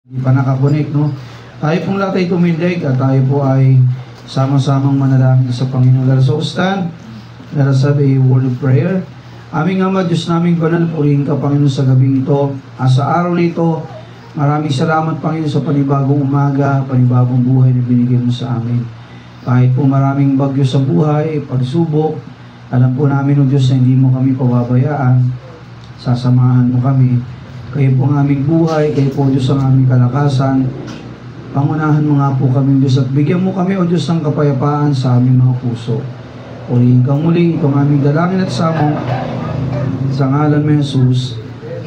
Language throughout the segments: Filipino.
Hindi pa nakakonect, no? Tayo pong lahat ay tumindig at tayo po ay sama-samang manalangin sa Panginoon. Let us all stand. Let us have a word of prayer. Aming Ama, Diyos naming banal, purihin ka, Panginoon, sa gabi ito. Sa araw na ito, maraming salamat, Panginoon, sa panibagong umaga, panibagong buhay na binigay mo sa amin. Kahit po maraming bagyo sa buhay, pagsubok, alam po namin, O Diyos, na hindi mo kami pababayaan. Sasamahan mo kami. Kayo po ang aming buhay, kayo po, Diyos, ang aming kalakasan. Pangunahan mo nga po kami, Diyos, at bigyan mo kami, O Diyos, ng kapayapaan sa aming mga puso. Purihin kang muli itong aming dalangin at samo. Sa ngalan mo, Jesus.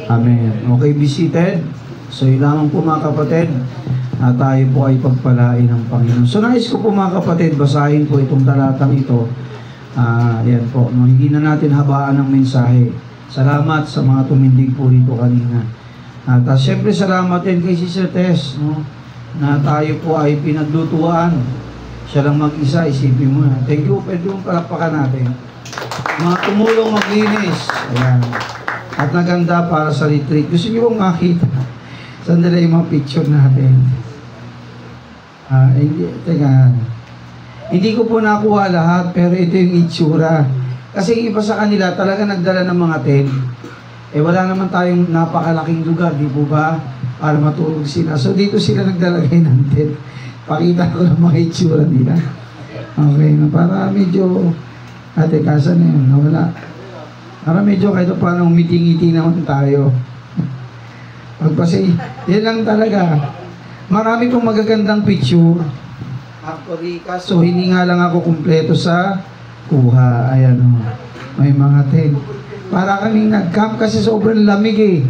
Amen. Okay, be seated. So, yun lamang po, mga kapatid, na tayo po ay pagpalain ng Panginoon. So, nais ko po, mga kapatid, basahin po itong talatang ito. Yan po. No, hindi na natin habaan ng mensahe. Salamat sa mga tumindig po rito kanina. At siyempre salamat din kay Sister Tess, no, na tayo po ay pinaglutuan. Siya lang mag-isa, isipin mo na. Thank you, pwede mong palakpakan natin. Mga tumulong maglinis. Ayan. At naganda para sa retreat. Gusto niyo bang makita? Sandali yung mga picture natin. Hindi ko po nakuha lahat, pero ito yung itsura. Kasi yung iba sa kanila talaga nagdala ng mga tent. Wala naman tayong napakalaking lugar, di po ba? Para matulog sila. So dito sila nagdalagay ng tent. Pakita ko ng mga itsura nila. Okay, para medyo kasa na yun, nawala. Para medyo kahit paano umiti-ngiti naman tayo. Yan lang talaga. Marami pong magagandang picture. Actually, kaso hindi nga lang ako kumpleto sa kuha. Ayan o. May mga tent. Para kaming nag-camp kasi sobrang lamig eh.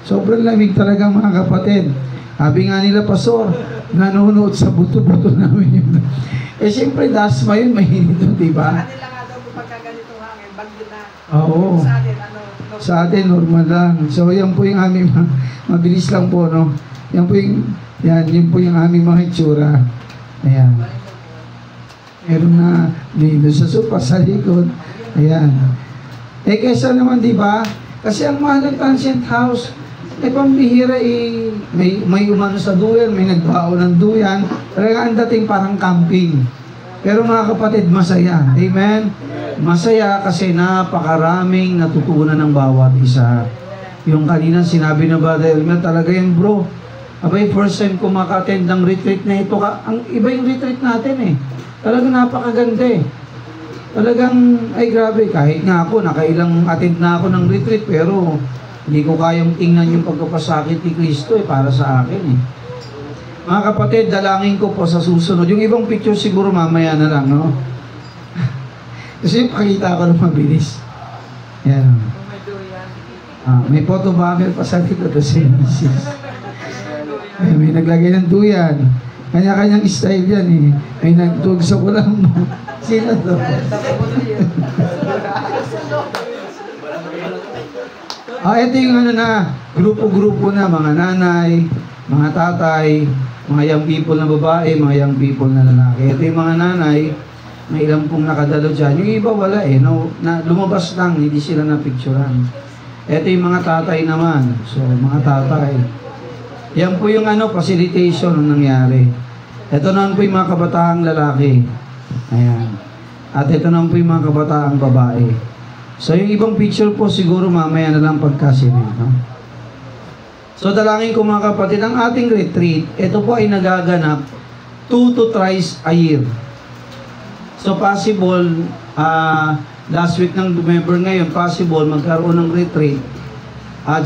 Sobrang lamig talaga, mga kapatid. Sabi nga nila, Pastor, nanonood sa buto-buto namin yun. Siyempre, dasma yun, mahinit doon, diba? Kanila nga daw pagka ganito hangin, bagyo na. Oo. Sa atin, Sa atin, normal lang. So, yan po yung aming, mabilis lang po, no? Yan po yung aming mga itsura. Ayan. Meron na dito sa sopa, sa likod. Ayan. Kesa naman, di ba? Kasi ang mahal ng transient house, pambihira may umano sa duyan, may nagbao ng duyan. Talaga ang dating parang camping. Pero mga kapatid, masaya. Amen? Masaya kasi napakaraming natutunan ng bawat isa. Yung kanina sinabi na Brother Elmer, talaga yan bro. Abay, first time ko maka-attend ng retreat na ito. Ang iba yung retreat natin eh. Talagang napakaganda eh. Talagang, ay grabe, kahit nga ako, nakailang attend na ako ng retreat, pero hindi ko kayang tingnan yung pagkapasakit ni Kristo eh, para sa akin eh. Mga kapatid, dalangin ko po sa susunod. Yung ibang picture siguro mamaya na lang, no? Kasi pakita ko ng mabilis. Yan. May photo bomber pa sa dito to si Mrs. May naglagay ng duyan. Kanya-kanyang style yan eh. May nagtug sa kulang mo. Sino to? Ito yung ano na, grupo-grupo na, mga nanay, mga tatay, mga young people na babae, mga young people na lalaki. Ito yung mga nanay, may ilang pong nakadalo dyan. Yung iba wala eh, no, lumabas lang, hindi sila napicturan. Ito yung mga tatay naman. So, mga tatay. Yan po yung facilitation ang nangyari. Ito naman po yung mga kabataang lalaki. Ayan. At ito naman po yung mga kabataang babae. So, yung ibang picture po siguro mamaya na lang pagkasinil, no? So, dalangin ko mga kapatid, ang ating retreat, ito po ay nagaganap 2 to 3 a year. So, possible, last week ng November ngayon, possible magkaroon ng retreat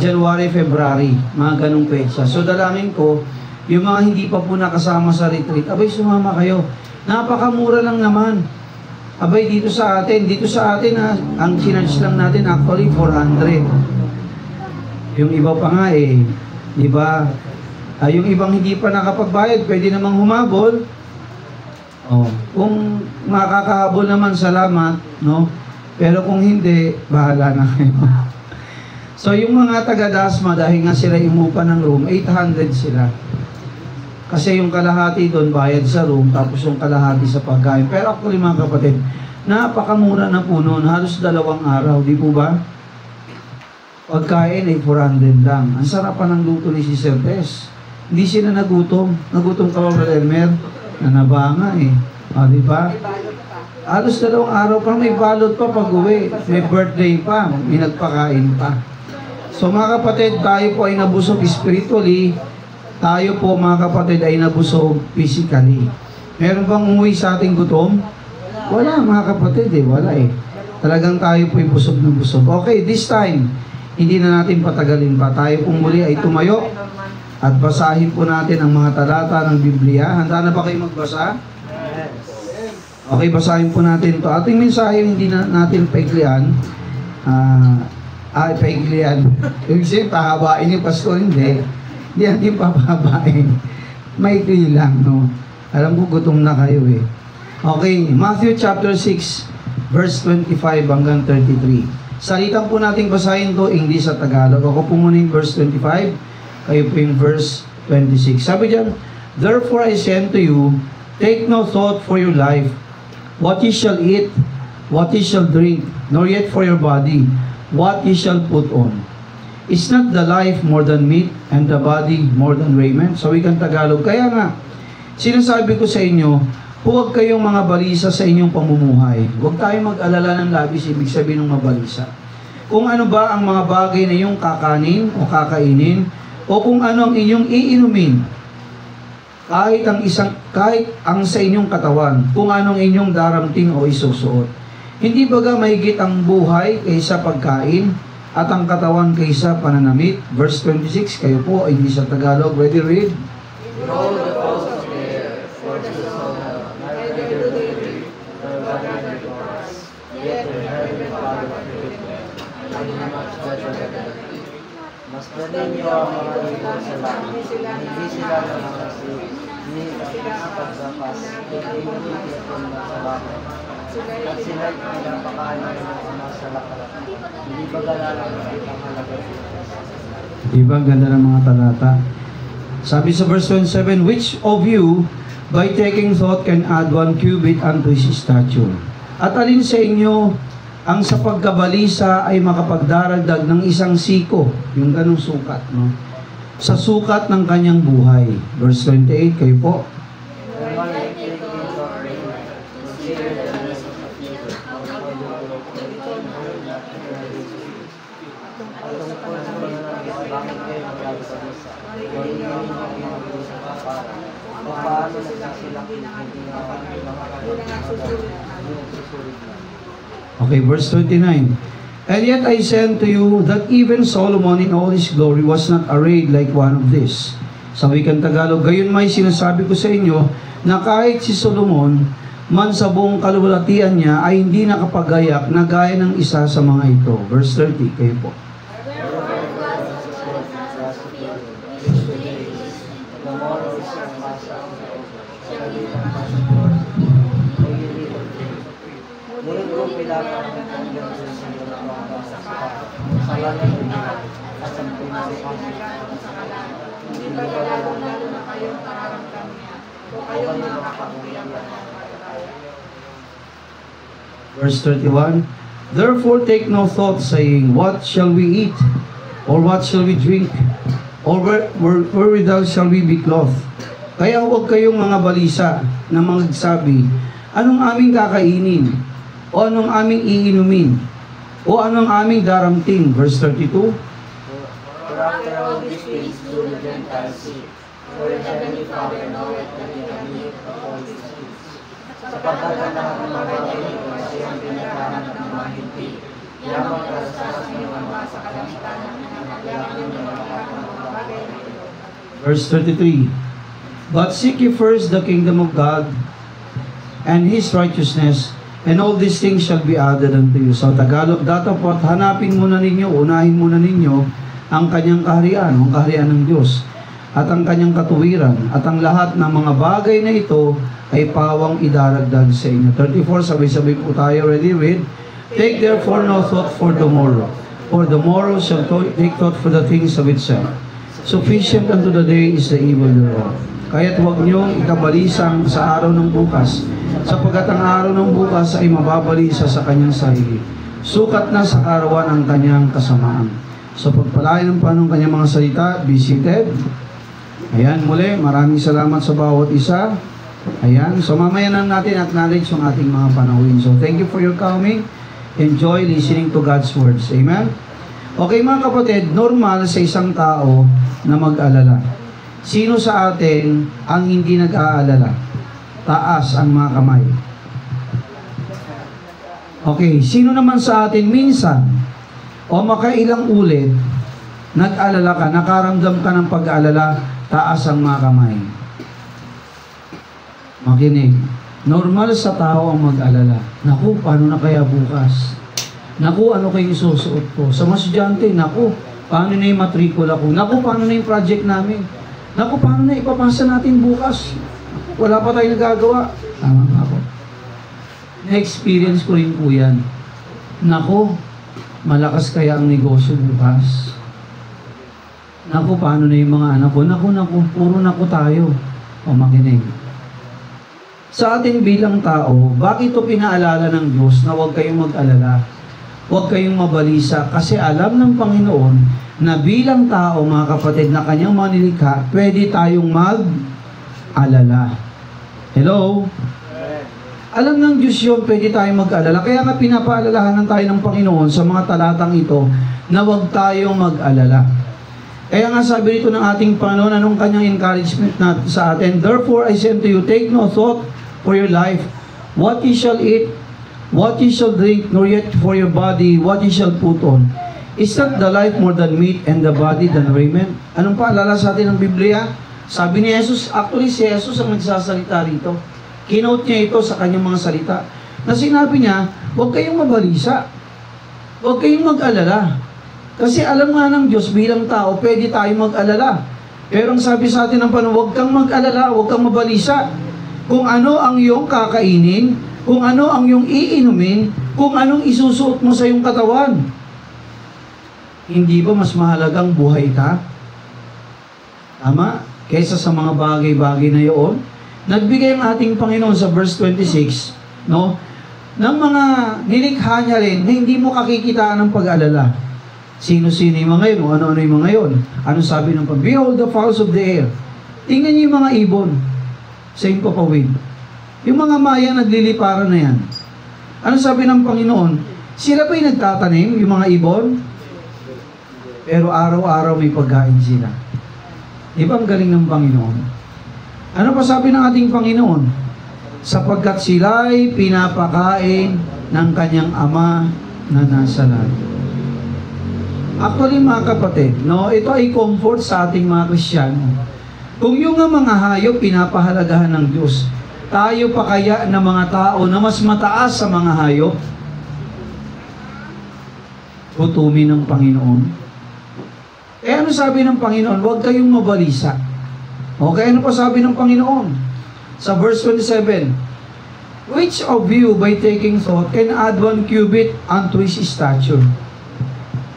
January, February, mga ganong petsa. So, dalangin ko, yung mga hindi pa po nakasama sa retreat, abay, sumama kayo. Napakamura lang naman. Abay, dito sa atin, ang sinarge lang natin actually 400. Yung iba pa nga eh, di ba? Yung ibang hindi pa nakapagbayad, pwede namang humabol. Kung makakahabol naman, salamat, no? Pero kung hindi, bahala na kayo. So, yung mga taga-Dasma, dahil nga sila imupa ng room, 800 sila. Kasi yung kalahati doon, bayad sa room, tapos yung kalahati sa pagkain. Pero actually, mga kapatid, napakamura na po noon, halos 2 araw, di po ba? Pagkain ay 400 lang. Ang sarap pa ng luto ni Sister Tess. Hindi sila nagutom. Nagutom ka ba, Brother Elmer? Nanaba nga eh. O, di ba? May balot pa. Alos 2 araw pa, may balot pa pag-uwi. May birthday pa, may nagpakain pa. So mga kapatid, tayo po ay nabusog spiritually. Tayo po mga kapatid ay nabusog physically. Meron bang umuwi sa ating gutom? Wala mga kapatid eh, wala eh. Talagang tayo po ay busog na busog. Okay, this time, hindi na natin patagalin pa. Tayo pong muli ay tumayo at basahin po natin ang mga talata ng Biblia. Handa na ba kayo magbasa? Okay, basahin po natin ito. Ating mensahe hindi na natin paiklian. Paiklian. Ibig sabihin, pahabain yung pastor, hindi. Hindi natin papahabain. Maikli lang, no? Alam ko, gutom na kayo eh. Okay, Matthew chapter 6, verse 25 hanggang 33. Salitan po natin basahin to English at Tagalog. Ako po muna yung verse 25, kayo po yung verse 26. Sabi dyan, "Therefore I say unto you, take no thought for your life, what ye shall eat, what ye shall drink, nor yet for your body, what ye shall put on. Is not the life more than meat, and the body more than raiment?" So wikang Tagalog. Kaya nga, sinasabi ko sa inyo, huwag kayong mga balisa sa inyong pamumuhay. Huwag tayong mag-alala ng labis, ibig sabihin ng mabalisa. Kung ano ba ang mga bagay na iyong kakanin o kakainin, o kung ano ang inyong iinumin, kahit ang sa inyong katawan, kung anong inyong daramting o isusuot. Hindi baga mahigit ang buhay kaysa pagkain, at ang katawan kaysa pananamit? Verse 26, kayo po, hindi sa Tagalog. Ready, read? Behold the falls of the air, for to the soul, neither do they reap, nor gather their barns, yet their heavenly Father feedeth them. How much better than they? Mas galing niyo ang mga ibon sa langit, hindi sila nangangasin, hindi sa pagdapas, hindi nagtitipon na sa bakit. At sila'y pinapakaan ng mga nasa lakat, hindi ba galalang ang halaga dito? Diba, ganda ng mga talata. Sabi sa verse 27, "Which of you, by taking thought, can add 1 cubit unto his stature? At alin sa inyo, ang sa pagkabalisa ay makapagdaragdag ng 1 siko," yung ganong sukat, no? "Sa sukat ng kanyang buhay." Verse 28, kayo po. Okay, verse 29. "And yet I say unto you that even Solomon in all his glory was not arrayed like one of these." Sa wikang Tagalog, gayon may sinasabi ko sa inyo na kahit si Solomon man sa buong kaluwalhatian niya ay hindi nakapagayak na gaya ng isa sa mga ito. Verse 30, kayo po. Hindi ba lalo na kayong nararamdaman niya o kayong nakakapagpiyang ng mga palataya? Verse 31, "Therefore take no thought, saying, What shall we eat? Or what shall we drink? Or wherewithal shall we be clothed? Kaya huwag kayong mga balisa na magsabi, Anong aming kakainin? O anong aming iinumin? O anong aming daramting?" Verse 32, "For after all these things do the Gentiles seek, for the heavenly Father knoweth that ye have need of all these things. Sapagkat ang lahat ng mga bagay nito ay siyang pinaghahanap ng mga hindi, yamang kalasas ng mga sa kalangitan ng pinaghahanap ng mga lahat ng mga bagay nito." verse 33, "But seek ye first the kingdom of God and His righteousness, and all these things shall be added unto you." Sa Tagalog, dapat hanapin muna ninyo, unahin muna ninyo ang kanyang kaharian, ang kaharian ng Diyos, at ang kanyang katuwiran, at ang lahat ng mga bagay na ito ay pawang idaragdag sa inyo. 34, sabay-sabay po tayo. Ready? Read. "Take therefore no thought for tomorrow, for tomorrow shall take thought for the things of itself. Sufficient unto the day is the evil thereof." Kaya't huwag niyong ikabalisang sa araw ng bukas, sapagkat ang araw ng bukas ay mababalisa sa kanyang sarili. Sukat na sa karawan ang kanyang kasamaan. So pagpalain ng Panginoon kanyang mga salita, be seated. Ayan, muli, maraming salamat sa bawat isa. Ayan, so mamaya na natin acknowledge yung ating mga panauhin. So thank you for your coming. Enjoy listening to God's words. Amen? Okay mga kapatid, normal sa isang tao na mag-alala. Sino sa atin ang hindi nag-aalala? Taas ang mga kamay. Okay, sino naman sa atin minsan o makailang ulit nag-alala ka, nakaramdam ka ng pag-aalala, taas ang mga kamay. Makinig. Normal sa tao ang mag-alala. Naku, paano na kaya bukas? Naku, ano kayong isusuot ko? Sa mga estudyante, naku, paano na yung matrikula ko? Naku, paano na yung project namin? Naku, paano na ipapasa natin bukas? Wala pa tayo nagagawa. Tama nga po. Na-experience ko rin po yan. Naku, malakas kaya ang negosyo bukas? Naku, paano na yung mga anak ko? Naku, puro naku tayo. O makinig. Sa atin bilang tao, bakit ito pinaalala ng Diyos na huwag kayong mag-alala? Huwag kayong mabalisa kasi alam ng Panginoon na bilang tao, mga kapatid, na kanyang manilikha, pwede tayong mag-alala. Hello? Alam ng Diyos yun, pwede tayong mag-alala. Kaya nga pinapaalalahanan tayo ng Panginoon sa mga talatang ito na huwag tayong mag-alala. Kaya nga sabi dito ng ating Panginoon, anong kanyang encouragement na sa atin? Therefore, I say unto you, take no thought for your life, what ye shall eat, what ye shall drink, nor yet for your body, what ye shall put on. Is not the life more than meat, and the body than raiment? Anong paalala sa atin ng Biblia? Sabi ni Jesus, actually si Jesus ang nagsasalita rito. Kinote niya ito sa kanyang mga salita. Na sinabi niya, huwag kayong mabalisa. Huwag kayong mag-alala. Kasi alam nga ng Diyos, bilang tao, pwede tayong mag-alala. Pero ang sabi sa atin ng Panginoon, huwag kang mag-alala, huwag kang mabalisa. Kung ano ang iyong kakainin, kung ano ang iyong iinumin, kung anong isusuot mo sa iyong katawan. Hindi ba mas mahalagang buhay ka? Tama? Kaysa sa mga bagay-bagay na iyon. Nagbigay ang ating Panginoon sa verse 26, no? Ng mga nilikha niya rin na hindi mo kakikitaan ng pag-alala. Sino-sino yung mga yun? O ano-ano yung mga yun? Ano sabi ng Panginoon? Behold the fowls of the air. Tingnan niyo yung mga ibon sa impapawid. Yung mga maya nagliliparan na yan. Ano sabi ng Panginoon? Sila ba'y nagtatanim, yung mga ibon? Pero araw-araw may pagkain sila. Di ba ang galing ng Panginoon? Ano pa sabi ng ating Panginoon? Sapagkat sila'y pinapakain ng kanyang Ama na nasa langit. Actually mga kapatid, no, ito ay comfort sa ating mga Kristiyano. Kung yung mga hayop pinapahalagahan ng Diyos, tayo pa kaya na mga tao na mas mataas sa mga hayop? Gutumin ng Panginoon. Ano sabi ng Panginoon? Huwag kayong mabalisa. Okay, ano pa sabi ng Panginoon? Sa verse 27, which of you by taking thought can add 1 cubit unto his stature?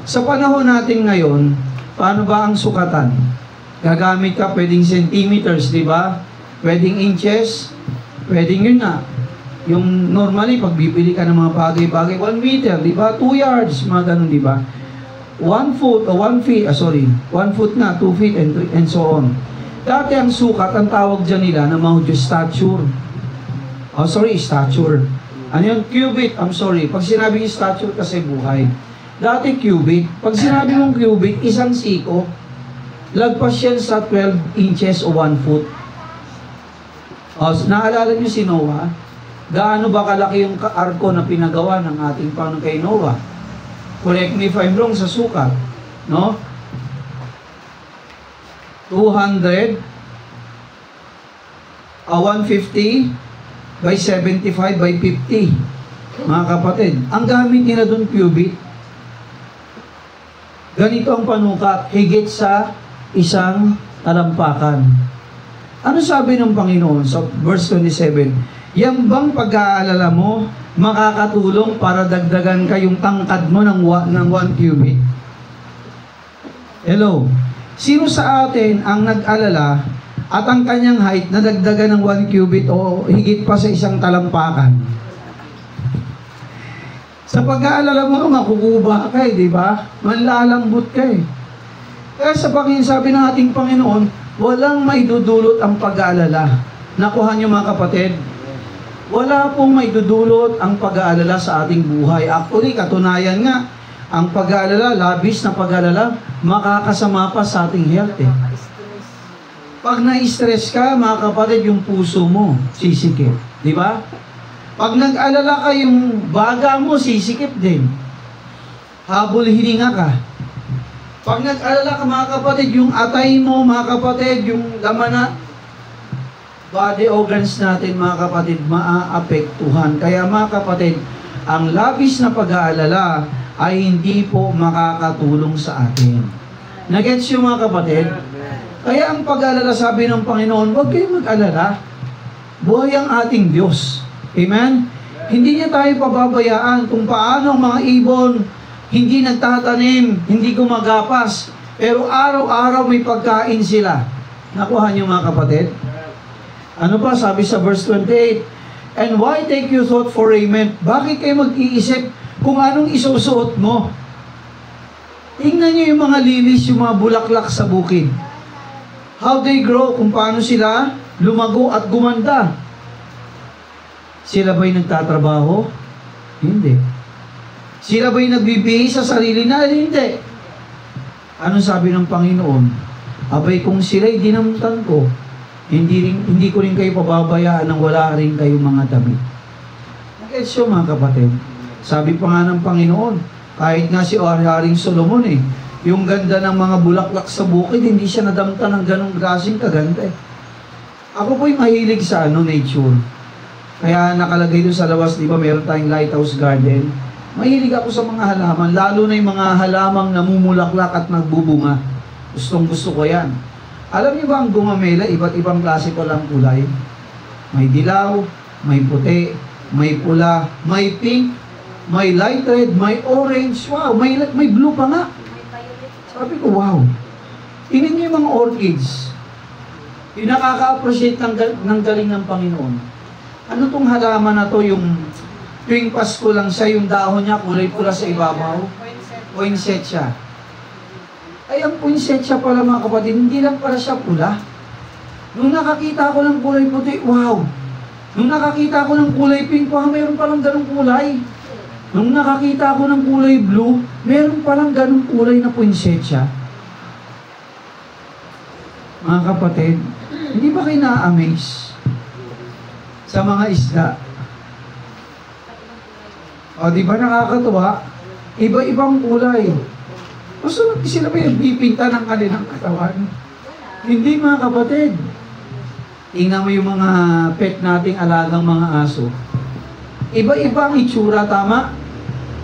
Sa panahon natin ngayon, paano ba ang sukatan? Gagamit ka, pwedeng centimeters, di ba? Pwedeng inches, pwedeng yun na. Yung normally, pag bibili ka ng mga bagay-bagay, 1 meter, di ba? 2 yards, mga ganun, di ba? 1 foot, o 1 feet, 1 foot na, 2 feet, and so on. Dati ang sukat, ang tawag dyan nila na mga stature. Stature. Ano yun? Cubit, Pag sinabi yung stature kasi buhay. Dati cubit. Pag sinabi mong cubit, isang siko. Lagpas yan sa 12 inches o 1 foot. Naalala niyo si Noah? Gaano ba kalaki yung arko na pinagawa ng ating Panginoon kay Noah? Correct me if I'm wrong sa sukat. No? 200 150 by 75 by 50. Mga kapatid, ang gamit nila doon cubit. Ganito ang panukat, higit sa isang talampakan. Ano sabi ng Panginoon sa verse 27? Yang bang pag-aalala mo makakatulong para dagdagan kayong tangkad mo ng 1 cubit? Hello? Sino sa atin ang nag-alala at ang kanyang height na dagdagan ng 1 cubit o higit pa sa isang talampakan? Sa pag-aalala mo, makukuba ka di ba? Manlalambot ka Kaya sa Panginoon, sabi ng ating Panginoon, Walang maidudulot ang pag-aalala. Nakuha niyo mga kapatid? Wala pong maidudulot ang pag-aalala sa ating buhay. Actually, katunayan nga, ang pag-aalala, labis na pag-aalala, makakasama pa sa ating health eh. Pag na-stress ka, mga kapatid, yung puso mo, sisikip. Di ba? Pag nag-alala ka, yung baga mo, sisikip din. Habol hininga ka. Pag nag-alala ka, mga kapatid, yung atay mo, mga kapatid, yung laman na body organs natin, mga kapatid, maaapektuhan. Kaya mga kapatid, ang labis na pag-aalala ay hindi po makakatulong sa atin. Nagets yung mga kapatid? Kaya ang pag-aalala, sabi ng Panginoon, huwag kayong mag-alala. Buhay ang ating Diyos. Amen? Hindi niya tayo pababayaan kung paano ang mga ibon hindi nagtatanim, hindi gumagapas, pero araw-araw may pagkain sila. Nakuha niyo mga kapatid? Ano pa sabi sa verse 28? And why take you thought for raiment? Bakit kayo mag-iisip kung anong isusuot mo? Tingnan niyo yung mga lilis, yung mga bulaklak sa bukid. How they grow, kung paano sila lumago at gumanda. Sila ba'y nagtatrabaho? Hindi. Sila ba'y nagbibihis sa sarili na? Hindi. Anong sabi ng Panginoon? Abay, kung sila'y dinamtan ko, hindi ko rin kayo pababayaan nang wala rin kayong mga tabi. Nag-gets yun, mga kapatid. Sabi pa nga ng Panginoon, kahit nga si Haring Solomon yung ganda ng mga bulaklak sa bukid, hindi siya nadamta ng ganong klaseng kaganda eh. Ako po'y mahilig sa nature. Kaya nakalagay doon sa lawas, di ba, meron tayong lighthouse garden. Mahilig ako sa mga halaman, lalo na yung mga halamang namumulaklak at nagbubunga. Gustong-gusto ko yan. Alam niyo ba ang gumamela, iba't ibang klase pa lang kulay? May dilaw, may puti, may pula, may pink, may light red, may orange. Wow, may blue pa nga. Sabi ko, wow. Tingnan niyo yung mga orchids. Yung nakaka-appreciate ng galing ng Panginoon. Ano tong halaman na to, yung tuwing Pasko lang siya, yung dahon niya, kulay pula sa ibabaw. Poinsettia. Ay, ang poinsettia pala mga kapatid, hindi lang pala siya pula. Nung nakakita ko ng kulay puti, wow! Nung nakakita ko ng kulay pink, wow, mayroon palang ganong kulay. Nung nakakita ko ng kulay blue, mayroon palang ganong kulay na poinsettia. Mga kapatid, hindi ba kayo na-amaze sa mga isda? O, di ba nakakatuwa? Iba-ibang kulay. Gusto sila ba yung bipinta ng kanilang katawan? Hindi mga kapatid. Tingnan mo yung mga pet nating alagang mga aso. Iba-iba ang itsura, tama?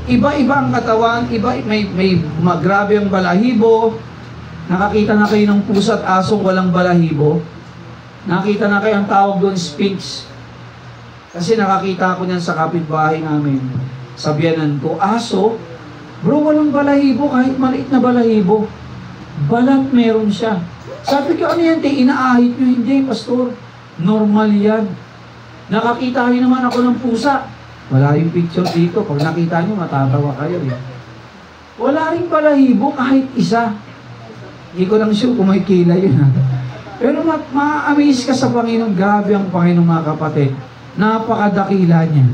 Iba-iba ang katawan, may grabe ang balahibo. Nakakita na kayo ng pusa at asong walang balahibo. Nakita na kayo ang tawag doon, Sphinx. Kasi nakakita ko niyan sa kapitbahay namin. Sabianan ko, aso, bro, walang balahibo, kahit maliit na balahibo. Balat meron siya. Sabi ko, ano yan, inaahit nyo? Hindi, pastor. Normal yan. Nakakita kayo naman ako ng pusa. Wala yung picture dito. Pag nakita nyo, matatawa kayo eh. Wala rin balahibo, kahit isa. Hindi ko lang sure kung may kilay yun. Pero ma-amaze ka sa Panginoon. Grabe ang Panginoon, mga kapatid. Napakadakila niya.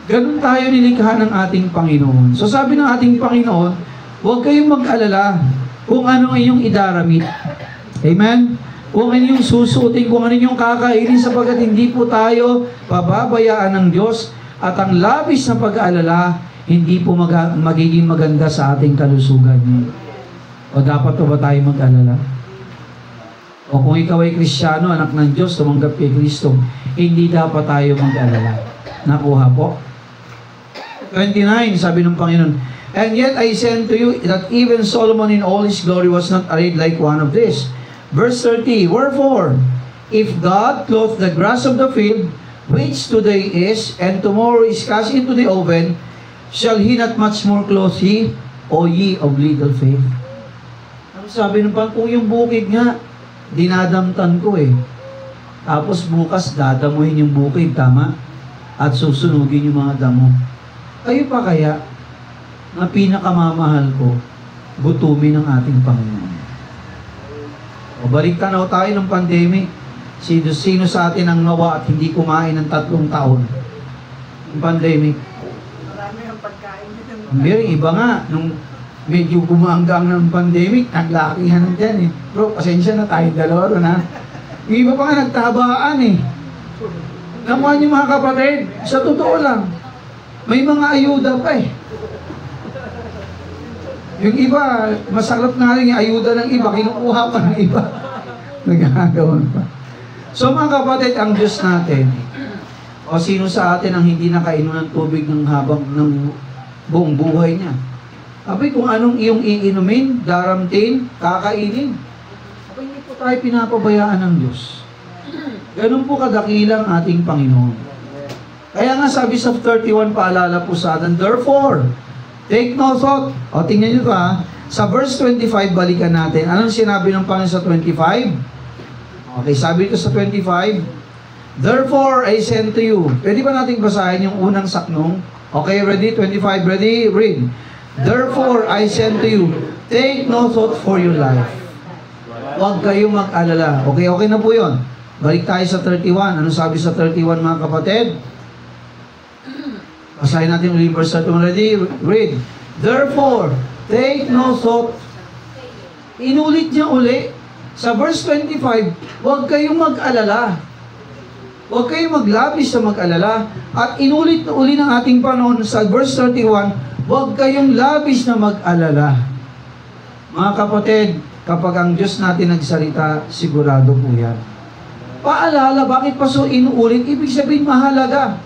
Ganun tayo nilikha ng ating Panginoon. So sabi ng ating Panginoon, huwag kayong mag-alala kung ano ang inyong idaramit. Amen? Kung ano yung susuotin, kung ano yung kakainin, sapagkat hindi po tayo pababayaan ng Diyos at ang labis na pag-aalala, hindi po magiging maganda sa ating kalusugan. O dapat ba tayo mag-alala? O kung ikaw ay Kristiyano, anak ng Diyos, tumanggap kay Kristo, hindi dapat tayo mag-alala. Nakuha po? 29, sabi ng Panginoon, and yet I send to you that even Solomon in all his glory was not arrayed like one of these. Verse 30, wherefore, if God clothe the grass of the field, which today is, and tomorrow is cast into the oven, shall He not much more clothe ye, O ye of little faith? Ano sabi ng Panginoon? Kung yung bukid nga, dinadamtan ko eh. Tapos bukas, dadamuhin yung bukid, tama? At susunugin yung mga damo. Kayo pa kaya, na pinakamamahal ko, gutumin ng ating Panginoon. O balik tanaw tayo ng pandemic. Sino sa atin ang nawa at hindi kumain ng 3 taon? Yung pandemic. Marami ang pagkain nito. Pero iba nga, nung medyo gumanggang ng pandemic, naglakihan na dyan eh. Bro, pasensya na tayo dalawa ron ha. Yung iba pa nga nagtabaan eh. Nakuha niyo mga kapatid, sa totoo lang, may mga ayuda pa eh. Yung iba, masarap nga rin yung ayuda ng iba, kinukuha pa ng iba. Nagagawa pa. So mga kapatid, ang Diyos natin, o sino sa atin ang hindi nakainom ng tubig ng habang ng buong buhay niya? Abay, kung anong iyong iinumin, daramtin, kakainin. Abay, hindi po tayo pinapabayaan ng Diyos. Ganun po kadakilang ating Panginoon. Kaya nga sabi sa 31, paalala po sa atin, therefore, take no thought. O, tingnan nyo ito ha. Sa verse 25, balikan natin. Anong sinabi ng Panginoon sa 25? Okay, sabi ito sa 25, therefore, I send to you. Pwede ba nating basahin yung unang saknong? Okay, ready? 25, ready? Read. Therefore, I send to you, take no thought for your life. Huwag kayong mag-alala. Okay, okay na po yun. Balik tayo sa 31. Ano sabi sa 31 mga kapatid? Basahin natin ulit verse 31. Ready? Read. Therefore, take no thought. Inulit niya uli. Sa verse 25, huwag kayong mag-alala. Huwag kayong maglabis sa mag-alala. At inulit na uli ng ating Panginoon sa verse 31, huwag kayong labis na mag-alala. Mga kapatid, kapag ang Diyos natin nagsalita, sigurado po yan. Paalala, bakit pa so inuulit? Ibig sabihin mahalaga.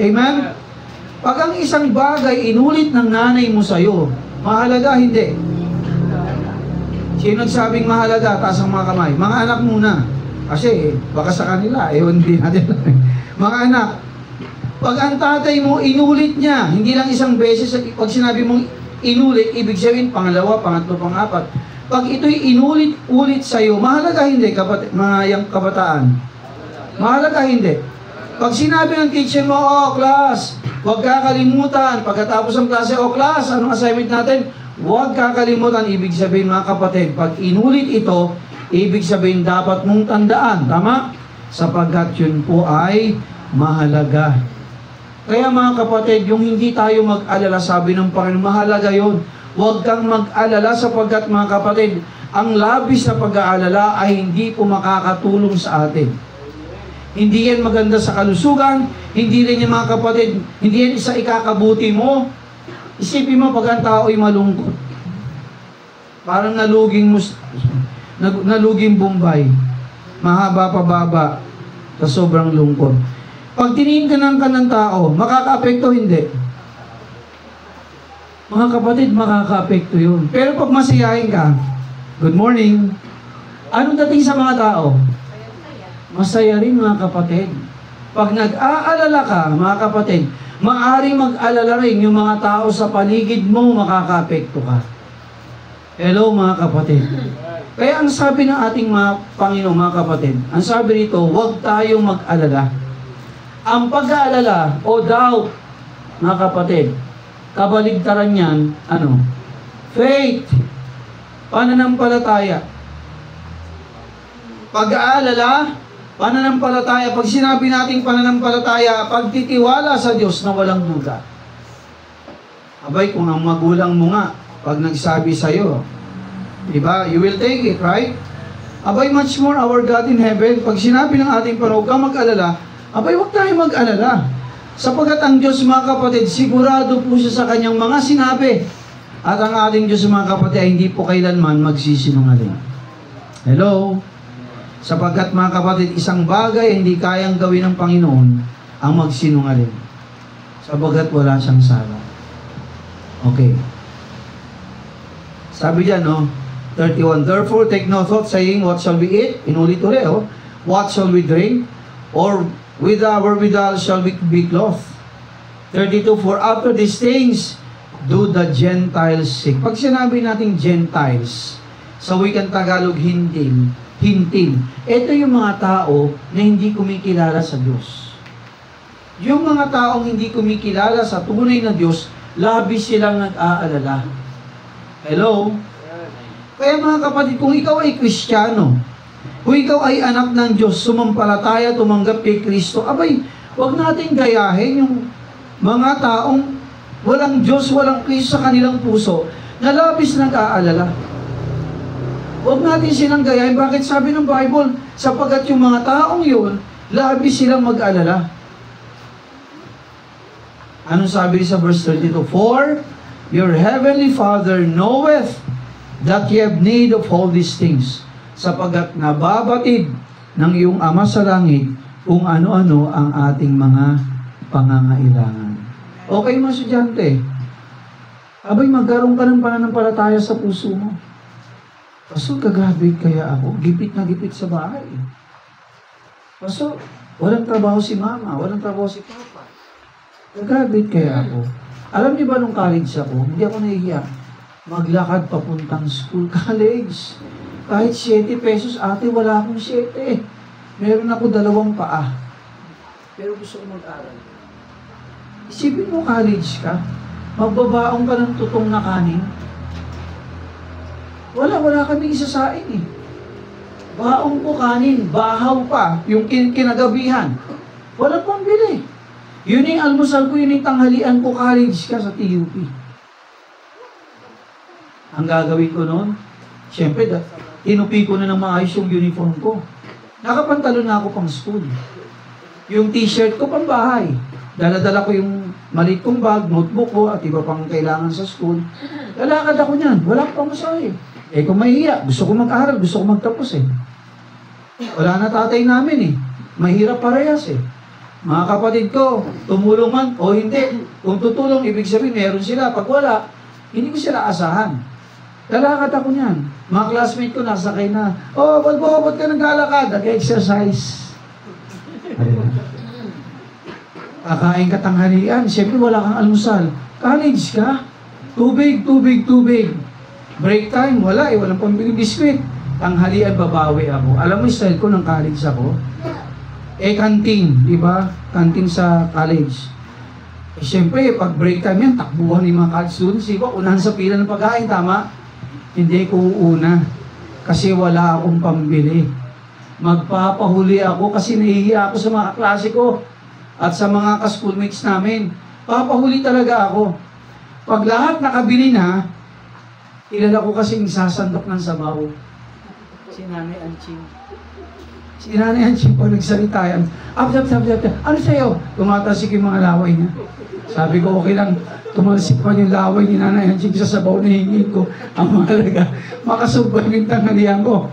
Amen? Pag ang isang bagay inulit ng nanay mo sa'yo, mahalaga, hindi. Sino nagsabing mahalaga? Taas ang mga kamay. Mga anak muna. Kasi, baka sa kanila, hindi natin. Mga anak, pag ang tatay mo, inulit niya, hindi lang isang beses, pag sinabi mong inulit, ibig sabihin, pangalawa, pangatlo, pangapat. Pag ito'y inulit-ulit sa'yo, mahalaga hindi, mga yung kabataan? Mahalaga hindi. Pag sinabi ng teacher mo, oh, class, huwag kakalimutan, pagkatapos ng klase, oh, class, anong assignment natin? Huwag kakalimutan, ibig sabihin mga kapatid, pag inulit ito, ibig sabihin dapat mong tandaan, tama? Sapagkat yun po ay mahalaga. Kaya mga kapatid, yung hindi tayo mag-alala, sabi ng Panginoon, mahalaga yun. Huwag kang mag-alala sapagkat mga kapatid, ang labis na pag-aalala ay hindi po makakatulong sa atin. Hindi yan maganda sa kalusugan, hindi rin yan mga kapatid, hindi yan isa ikakabuti mo. Isipin mo pag ang tao ay malungkot. Parang naluging Bombay. Mahaba pa baba sa sobrang lungkot. Pag tingin ka ng tao, makaka-apekto hindi. Mga kapatid, makaka-apekto yun. Pero pag masiyahin ka, good morning, anong dating sa mga tao? Masaya rin mga kapatid. Pag nag-aalala ka, mga kapatid, maaaring mag-alala rin yung mga tao sa paligid mo, makaka-apekto ka. Hello mga kapatid. Kaya ang sabi ng ating mga Panginoon, mga kapatid, ang sabi rito, huwag tayong mag-alala. Ang pag-aalala o doubt, mga kapatid, kabaligtaran niyan, faith, pananampalataya. Pag-aalala, pananampalataya. Pag sinabi nating pananampalataya, pagtitiwala sa Diyos na walang duda. Abay, kung ang magulang mo nga, pag nagsabi sa'yo, diba, you will take it, right? Abay, much more our God in heaven. Pag sinabi ng ating Panginoon, huwag kang mag-alala, abay, huwag tayo mag-alala. Sapagkat ang Diyos, mga kapatid, sigurado po siya sa kanyang mga sinabi. At ang ating Diyos, mga kapatid, ay hindi po kailanman magsisinungaling. Hello? Sapagkat mga kapatid, isang bagay hindi kayang gawin ng Panginoon ang magsinungaling. Sapagkat wala siyang sala. Okay. Sabi diyan, 31, therefore take no thought saying, what shall we eat? Inulit-ulit, what shall we drink? Or with our withal shall we be clothed? 32, for after these things do the Gentiles seek. Pag sinabi natin Gentiles, sa wikang Tagalog, hintil. Ito yung mga tao na hindi kumikilala sa Diyos. Yung mga taong hindi kumikilala sa tunay na Diyos, labis silang nag-aalala. Hello? Kaya mga kapatid, kung ikaw ay Kristiyano, Kung ikaw ay anak ng Diyos, sumampalataya, tumanggap kay Kristo, abay, huwag natin gayahin yung mga taong walang Diyos, walang Kristo sa kanilang puso, na labis nag-aalala. Huwag natin silang gayahin. Bakit sabi ng Bible? Sapagkat yung mga taong yun, labis silang mag-alala. Anong sabi sa verse 32? For your heavenly Father knoweth that ye have need of all these things, sapagkat nababatid ng iyong Ama sa langit kung ano-ano ang ating mga pangangailangan. Okay mga estudyante, abay magkaroon ka ng pananampalataya sa puso mo. Pastor, gagraduate kaya ako? Gipit na gipit sa bahay. Pastor, walang trabaho si mama, walang trabaho si papa. Gagraduate kaya ako? Alam niyo ba nung college ako, hindi ako nahihiya. Maglakad papuntang school, college. Kahit 7 pesos, ate, wala akong 7. Meron ako 2 paa. Pero gusto ko mag-aral. Isipin mo, college ka. Magbabaong ka ng tutong na kanin. Wala kaming isasain eh. Baong ko kanin, bahaw pa, yung kinagabihan. Wala pang bili. Yun yung almusal ko, yun yung tanghalian ko, college ka sa TUP. Ang gagawin ko noon, syempre, tinupi ko na ng maayos yung uniform ko. Nakapantalo na ako pang school. Yung t-shirt ko pang bahay. Dala-dala ko yung maliit kong bag, notebook ko, at iba pang kailangan sa school. Lalakad ako niyan. Wala ko pang masahe. Eh kung mahiya, gusto ko mag-aral, gusto ko magtapos eh. Wala na tatay namin eh. Mahirap parehas eh. Mga kapatid ko, tumulong man o hindi. Kung tutulong, ibig sabihin, meron sila. Pag wala, hindi ko sila asahan. Lalakad ako niyan. Mga classmate ko nasakay na, oh, ba't ka naglalakad? Nag-exercise. Kakain ka tanghalian, siyempre wala kang almusal. College ka? Tubig. Break time, wala eh, walang pambiling biskwit. Tanghalian, babawi ako. Alam mo yung style ko ng college ako? Canteen, di ba? Canteen sa college. Siyempre, pag break time yan, takbuhan ng mga college students. Diba? Unahan sa pila ng pagkain, tama? Hindi ko una. Kasi wala akong pambili. Magpapahuli ako kasi nahihiya ako sa mga klase ko at sa mga ka-schoolmates namin. Papahuli talaga ako. Pag lahat nakabili na, kilala ko kasing sasandok ng sabaw. Si Nanay Anching. Si Nanay Anching pag nagsalita yan, ano sa'yo? Tumatasik yung mga laway niya. Sabi ko, okay lang, tumalsik pa yung laway ni Nanay Anching sa sabaw na hingin ko. Ang mahalaga, makasubay yung tanghalian ko.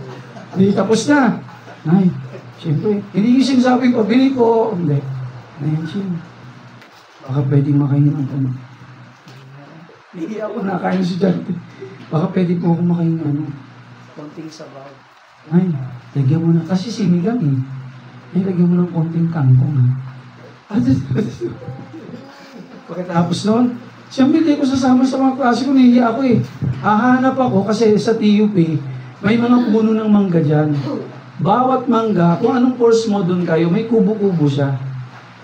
Hindi tapos na. Ay, siyempre, hindi yung sinasabing pabili ko. Hindi. Nanay Anching, baka pwedeng makainin ang tanong. Hindi ako nakain si Jante. Baka pwede po ako makain konting sabaw. Ay, lagyan mo na. Kasi sinigang eh. Ay, lagyan mo ng konting kangkong ha. Pagkatapos noon, siyempre hindi ko sasama sa mga klase ko. Nahihiya ako eh. Hahanap ako kasi sa TUP, may mga puno ng mangga dyan. Bawat mangga, kung anong course mo doon kayo, may kubo-kubo siya.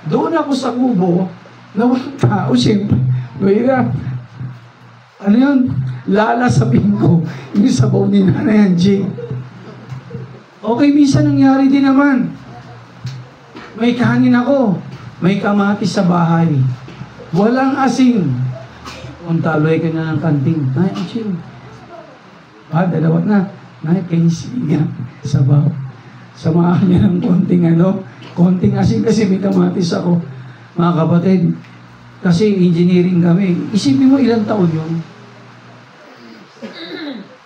Doon ako sa kubo, na walang tao, siyempre. Mahirap. Ano yun? Lalasabihin ko yung sabaw ni Nanay Angie. Okay, minsan nangyari din naman. May kahanin ako. May kamatis sa bahay. Walang asin. Kung taloy ka na ng kanting. Nanay Angie. Dalawa na. Nanay, pensiga. Sabaw. Samahan niya ng konting asin kasi may kamatis ako. Mga kapatid, kasi engineering kami. Isipin mo ilang taon yun.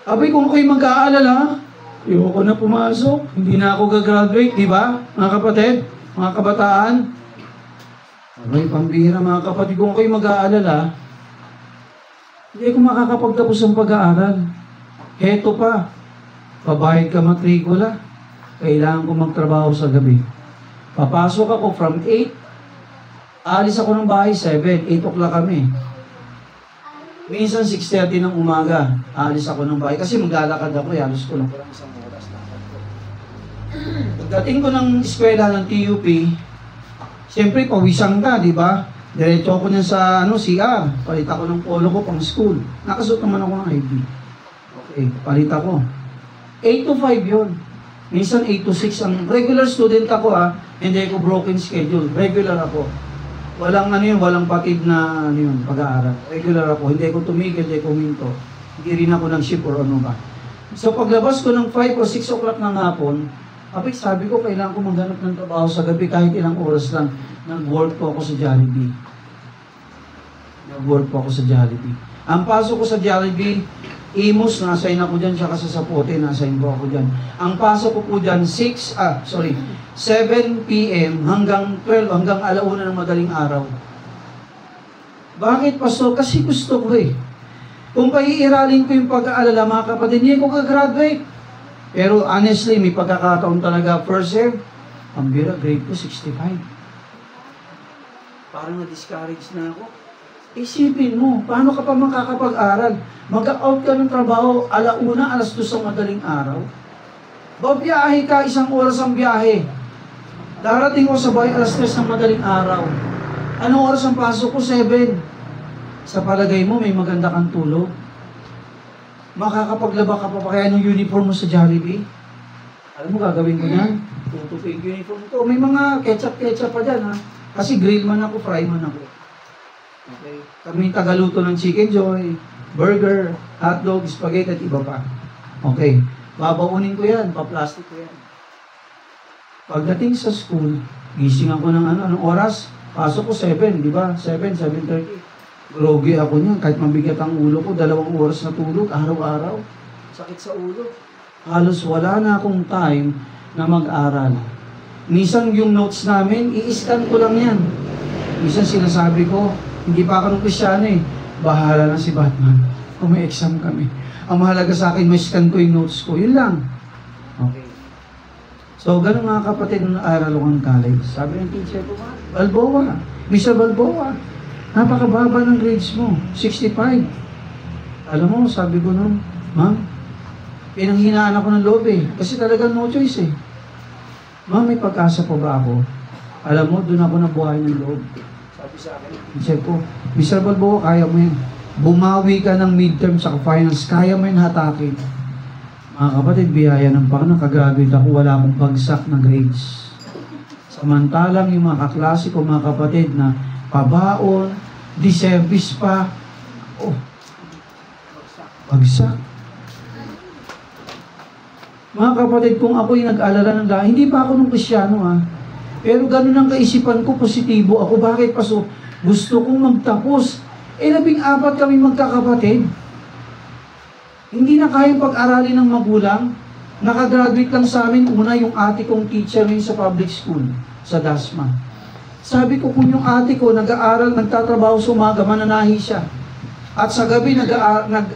Abay, kung ako'y mag-aalala, ayoko na pumasok, hindi na ako gagraduate, di ba? Mga kapatid, mga kabataan. Abay, pambira mga kapatid, kung ako'y mag-aalala, hindi ako makakapagtapos ng pag-aaral. Heto pa, pabayad ka matrikula, kailangan ko magtrabaho sa gabi. Papasok ako from 8, alis ako ng bahay 7, 8 o'clock kami. Minsan 6:30 ng umaga, alis ako ng bahay. Kasi maglalakad ako, halos ko lang isang oras. Pagdating ko ng eskwela ng TUP, siyempre pawisan ka, di ba? Diretso ako niyan sa CR. Palit ako ng polo ko pang school. Nakasuot naman ako ng ID. Okay, palit ako. 8 to 5 yun. Minsan 8 to 6 ang regular student ako hindi ako broken schedule. Regular ako. Walang walang patid na pag-aaral. Regular ako. Hindi ako tumigil, hindi ako huminto. Hindi rin ako nag-ship or ano ba. So paglabas ko ng 5 or 6 o'clock ng hapon, sabi ko, kailangan ko maghanap ng trabaho sa gabi kahit ilang oras lang. Nag-work po ako sa Jollibee. Ang pasok ko sa Jollibee, Imus, na-assign ako dyan, saka sa Sapote, na-assign ko ako dyan. Ang pasok ko po dyan, 7 p.m. hanggang 12, hanggang 1:00 ng madaling araw. Bakit, Pastor? Kasi gusto ko Kung paiiralin ko yung pag-aalala, mga kapatid, hindi ko ka-graduate. Pero honestly, may pagkakataon talaga, first year, ang bira, grade ko, 65. Parang na-discourage na ako. Isipin mo, paano ka pa makakapag-aral? Mag-out ka ng trabaho, 1:00, 2:00 ng madaling araw. Babiyahe ka, 1 oras ang biyahe. Darating ko sa bahay, 3:00 ng madaling araw. Anong oras ang pasok ko? 7. Sa palagay mo, may maganda kang tulog? Makakapaglaba ka pa kaya ng uniform mo sa Jollibee? Alam mo, gagawin ko yan. Tutupin yung uniform ko. May mga ketchup pa dyan Kasi grill man ako, fry man ako. Okay. Kami tagaluto ng Chicken Joy, burger, hotdog, spaghetti at iba pa. Okay. Babaunin ko yan, pa-plastic ko yan. Pagdating sa school, gising ako ng anong oras? Pasok ko 7, di ba? 7:30. Grogi ako niyan, kahit mabigat ang ulo ko, 2 oras na tulog, araw-araw. Sakit sa ulo. Halos wala na akong time na mag-aral. Minsan yung notes namin, i-scan ko lang yan. Minsan sinasabi ko, hindi pa ako ng Kristyano bahala na si Batman. Kung may exam kami. Ang mahalaga sa akin, may scan ko yung notes ko. Yun lang. Okay. So, ganun mga kapatid ng Aralongan College. Sabi ng teacher ko, Balboa, Mr. Balboa, napakababa ng grades mo, 65. Alam mo, sabi ko nun, ma'am, pinanghinaan ako ng loob kasi talagang no choice Ma'am, may pag-asa pa ba ako? Alam mo, doon ako nabuhay ng loob. Sabi sa akin, teacher ko, Mr. Balboa, kaya mo yan. Bumawi ka ng midterm sa finals, kaya mo yan hatakin. Mga kapatid, biyaya ng Panginoon, nakagraduate ako, wala akong bagsak na grades. Samantalang yung mga kaklase ko, mga kapatid, na pabaon, di-service pa, bagsak. Mga kapatid, kung ako'y nag-alala ng dahil, hindi pa ako nung Kristyano pero ganun ang kaisipan ko, positibo ako. Bakit pa so? Gusto kong magtapos. 14 kami magkakapatid. Hindi na kayang pag-aralin ng magulang. Nakagraduate lang sa amin, una yung ate kong teacher ngayon sa public school, sa Dasma. Sabi ko, kung yung ate ko nag-aaral, nagtatrabaho sa umaga, mananahi siya. At sa gabi nag-aaral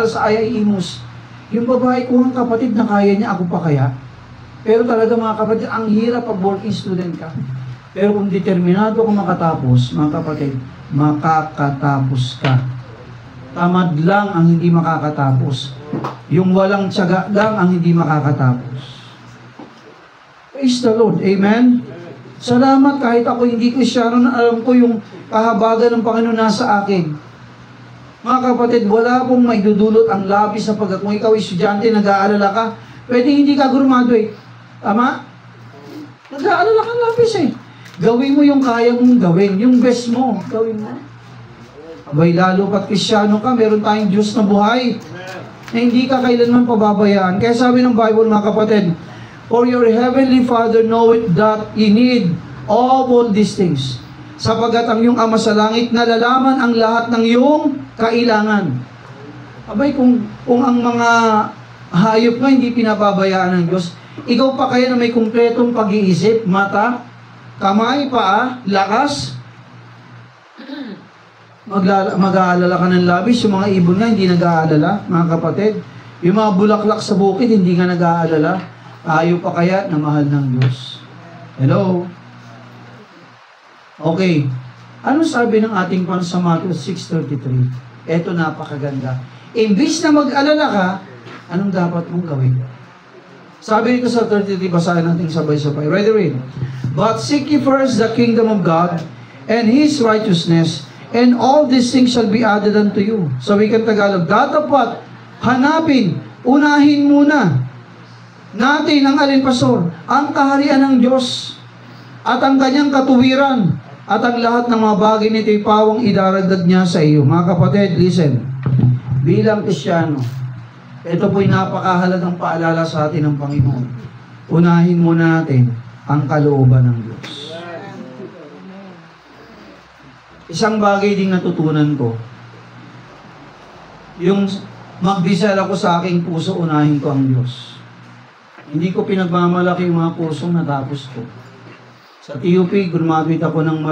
sa Imus. Yung babae ko ng kapatid na kaya niya, ako pa kaya? Pero talaga mga kapatid, ang hirap pag working student ka. Pero kung determinado kang makatapos, mga kapatid, makakatapos ka. Tamad lang ang hindi makakatapos. Yung walang tiyaga lang ang hindi makakatapos. Praise the Lord. Amen? Salamat kahit ako hindi Kristyano na alam ko yung kahabagan ng Panginoon nasa akin. Mga kapatid, wala pong maidudulot ang labis na kung ikaw estudyante, nag-aalala ka, pwede hindi ka graduate. Tama? Nag-aalala ka labis Gawin mo yung kaya mong gawin. Yung best mo, gawin mo. Abay, lalo pat Kristyano ka, meron tayong Diyos na buhay. Na hindi ka kailanman pababayaan. Kaya sabi ng Bible, mga kapatid, for your heavenly Father knoweth that ye need all these things. Sapagat ang iyong Ama sa langit nalalaman ang lahat ng iyong kailangan. Abay, kung ang mga hayop nga hindi pinababayaan ng Diyos, ikaw pa kaya na may kumpletong pag-iisip, mata, kamay, paa, lakas, mag-aalala ka ng labis. Yung mga ibon nga hindi nag-aalala, mga kapatid. Yung mga bulaklak sa bukid hindi nga nag-aalala. Ayaw pa kaya na mahal ng Diyos. Hello? Okay. Ano sabi ng ating pan sa Matthew 6:33? Eto napakaganda. Imbis na mag-alala ka, anong dapat mong gawin? Sabi nito sa 33, basahin natin sabay-sabay. Ready, read. But seek ye first the kingdom of God and His righteousness, and all these things shall be added unto you. Sa wikang Tagalog, dapat hanapin, unahin muna natin ang alin, pastor? Ang kaharian ng Diyos at ang kanyang katuwiran at ang lahat ng mga bagay nito'y pawang idaragdag niya sa iyo. Mga kapatid, listen. Bilang Kristyano, ito po'y napakahalagang paalala sa atin ng Panginoon. Unahin muna natin ang kalooban ng Diyos. Isang bagay ding natutunan ko, yung magdasal ako sa aking puso, unahin ko ang Diyos. Hindi ko pinagmamalaki yung mga kursong natapos ko. Sa TUP, graduate ako ng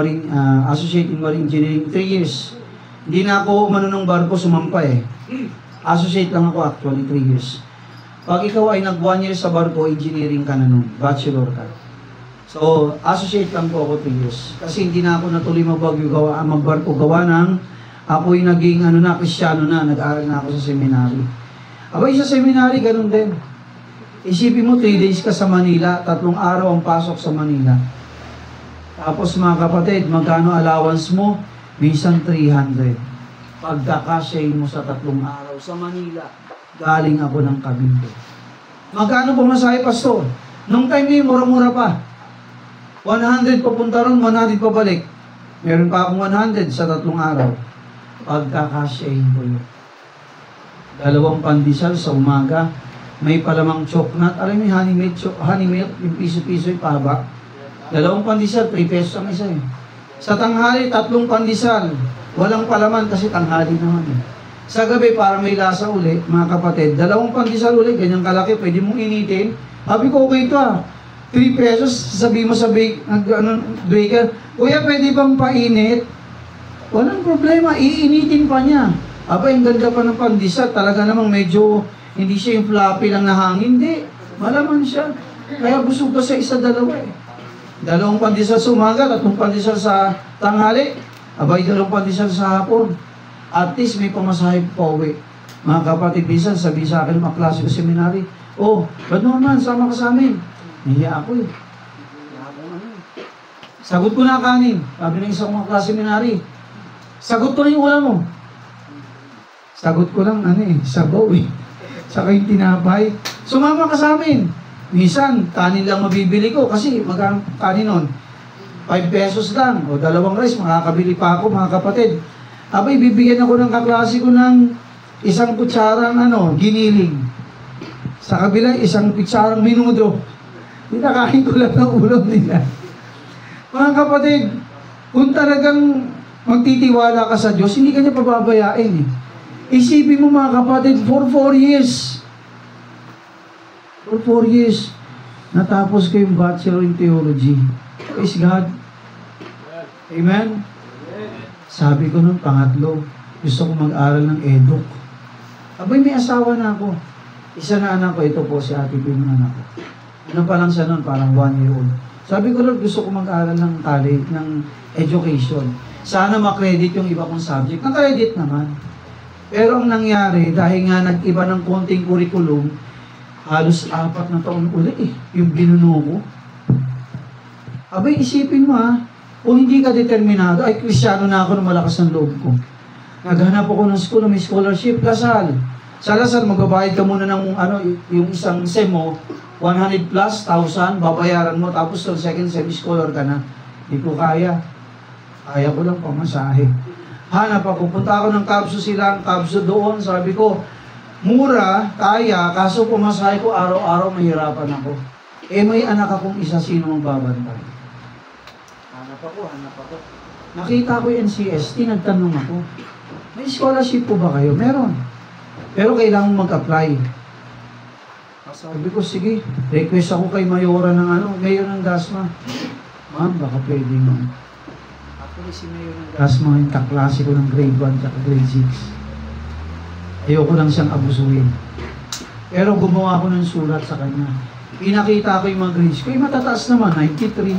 Associate in Marine Engineering 3 years. Hindi na ako umano ng barko, sumampa eh. Associate lang ako actually, 3 years. Pag ikaw ay nag 1 year sa barko, engineering ka na nun, bachelor ka. So, associate lang po ako 3 years. Kasi hindi na ako natuloy magbarko gawa ng ako'y naging Kristyano na, nag-aaral na ako sa seminary. Abay sa seminary, ganun din. Isipin mo, 3 days ka sa Manila, 3 araw ang pasok sa Manila. Tapos mga kapatid, magkano allowance mo? Minsan 300. Pagkakasyahin mo sa 3 araw sa Manila, galing ako ng Cavite. Magkano pumasahe, pastor? Nung time niyo, mura-mura pa. 100 papunta ron, 100 pabalik. Meron pa akong 100 sa 3 araw. Pagkakasyahin ko yun. 2 pandesal sa umaga, may palamang choknat. Alam mo yung honey milk, yung piso-piso yung pahaba. 2 pandesal, 3 pesos ang isa eh. Sa tanghali, 3 pandesal. Walang palaman kasi tanghali naman eh. Sa gabi, para may lasa uli, mga kapatid, 2 pandesal uli, ganyang kalaki, pwede mong initin. Sabi ko, okay ito 3 pesos, sabi mo sa baker, kuya, pwede bang painit? Walang problema, iinitin pa niya. Aba, yung ganda pa ng pandesal, talaga namang medyo, hindi siya yung floppy lang na hangin, hindi. Malaman siya. Kaya busog ka sa 1-2 eh. 2 pandesal sa umaga, 3 pandesal sa tanghali, abay 2 pandesal sa hapon. At least may pamasahe pa uwi. Mga kapatid, minsan sabi sa akin, mga klase ko seminary, oh, ba't naman, sama ka sa amin? Nahiya ako eh. Sagot ko na kanin. Sabi ng isang mga klase seminary, sagot ko na yung ulam mo. Sagot ko lang, sabaw eh. Saka yung tinapay. Sumama ka sa amin. Minsan, kanin lang mabibili ko kasi magkano kanin nun? 5 pesos lang. O 2 rice, makakabili pa ako mga kapatid. Abay, bibigyan ako ng kaklase ko ng 1 kutsarang giniling. Sa kabila, 1 kutsarang menudo. Pinakain ko lang ng ulam nila. Mga kapatid, kung talagang magtitiwala ka sa Diyos, hindi ka niya pababayain eh. Isipin mo mga kapatid, for 4 years, natapos ko yung Bachelor in Theology. Praise God. Amen? Sabi ko nung pangatlo, gusto ko mag-aral ng eduk. Abay, may asawa na ako. Isa na anak ko, ito po si Ate Pim ng anak ko. Ano pa lang siya nun, parang 1 year old. Sabi ko, Lord, gusto ko mag-aral ng college, ng education. Sana makredit yung iba kong subject. Nakredit naman. Pero ang nangyari, dahil nga nag-iba ng konting curriculum, halos 4 na taon ulit yung binuno ko. Abay, isipin mo kung hindi ka determinado, ay Kristyano na ako na malakas ng loob ko. Naghanap ako ng school, may scholarship, Lasal. Sa Lasal, magbabayad ka muna ng yung isang SEM mo, 100 plus, 1,000, babayaran mo, tapos sa second SEM, scholar ka na. Hindi ko kaya. Kaya ko lang pamasahe. Hanap ako, punta ako ng Kabso silang, Kabso doon, sabi ko, mura, kaya, kaso pumasahe ko, araw-araw mahirapan ako. May anak akong isa, sino magbabantay? Hanap ako. Nakita ko yung NCST, nagtanong ako, may scholarship po ba kayo? Meron. Pero kailangan mag-apply. Sabi ko, sige, request ako kay Mayora ng Mayor ng Dasma. Ma'am, baka pwede ma'am. Actually, si Mayor ng Dasma, yung kaklase ko ng grade 1 at grade 6. Ayoko lang siyang abusuhin. Pero gumawa ko ng sulat sa kanya. Pinakita ko yung mga grades ko. Matataas naman, 93,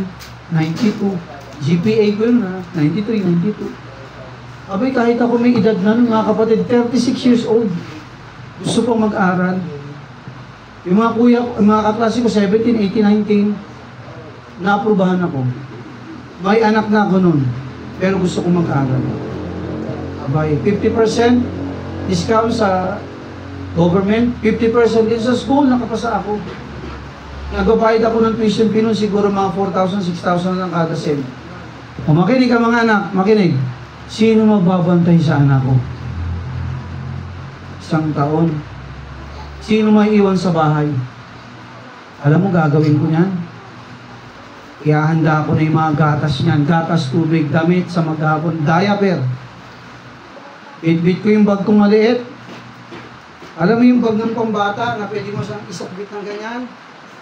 92. GPA ko yun 93, 92. Abay, kahit ako may edad na mga kapatid, 36 years old. Gusto pong mag-aral. Yung mga kuya, mga kaklase ko, 17, 18, 19, naaprubahan ako. May anak na ako nun, pero gusto kong mag-aral. Abay, 50% discount sa government, 50% din sa school, nakapasa ako. Nagbabayad ako ng tuition fee nun, siguro mga 4,000, 6,000 lang kada sem. O makinig ka mga anak, makinig. Sino magbabantay sa anak ko? 1 taon. Sino may iwan sa bahay? Alam mo, gagawin ko niyan. Ihahanda ko na yung mga gatas niyan. Gatas, tubig, damit sa maghapon, diaper. Bitbit ko yung bag kong maliit. Alam mo yung bag ng pambata na pwede mo siyang isakbit ng ganyan?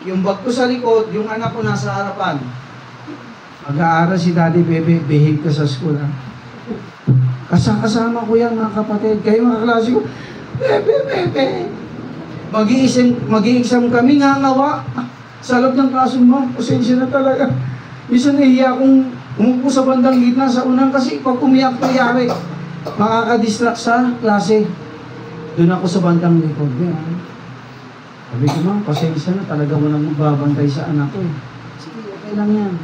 Yung bag ko sa likod, yung anak ko nasa harapan. Mag-aaral si Daddy Bebe, behave ka sa school. Ha? Kasama ko yan mga kapatid. Kayo mga klase ko, Bebe. Mag-i-exam kami, ngangawa. Sa loob ng klase mo, pasensya na talaga. Minsan nahiya akong umupo sa bandang gitna sa unang kasi pag umiyak nangyari, makakadistract sa klase. Doon ako sa bandang likod. Yan. Sabi ko, ma'am, pasensya na, talaga walang magbabantay sa anak ko. Sige, okay lang yan.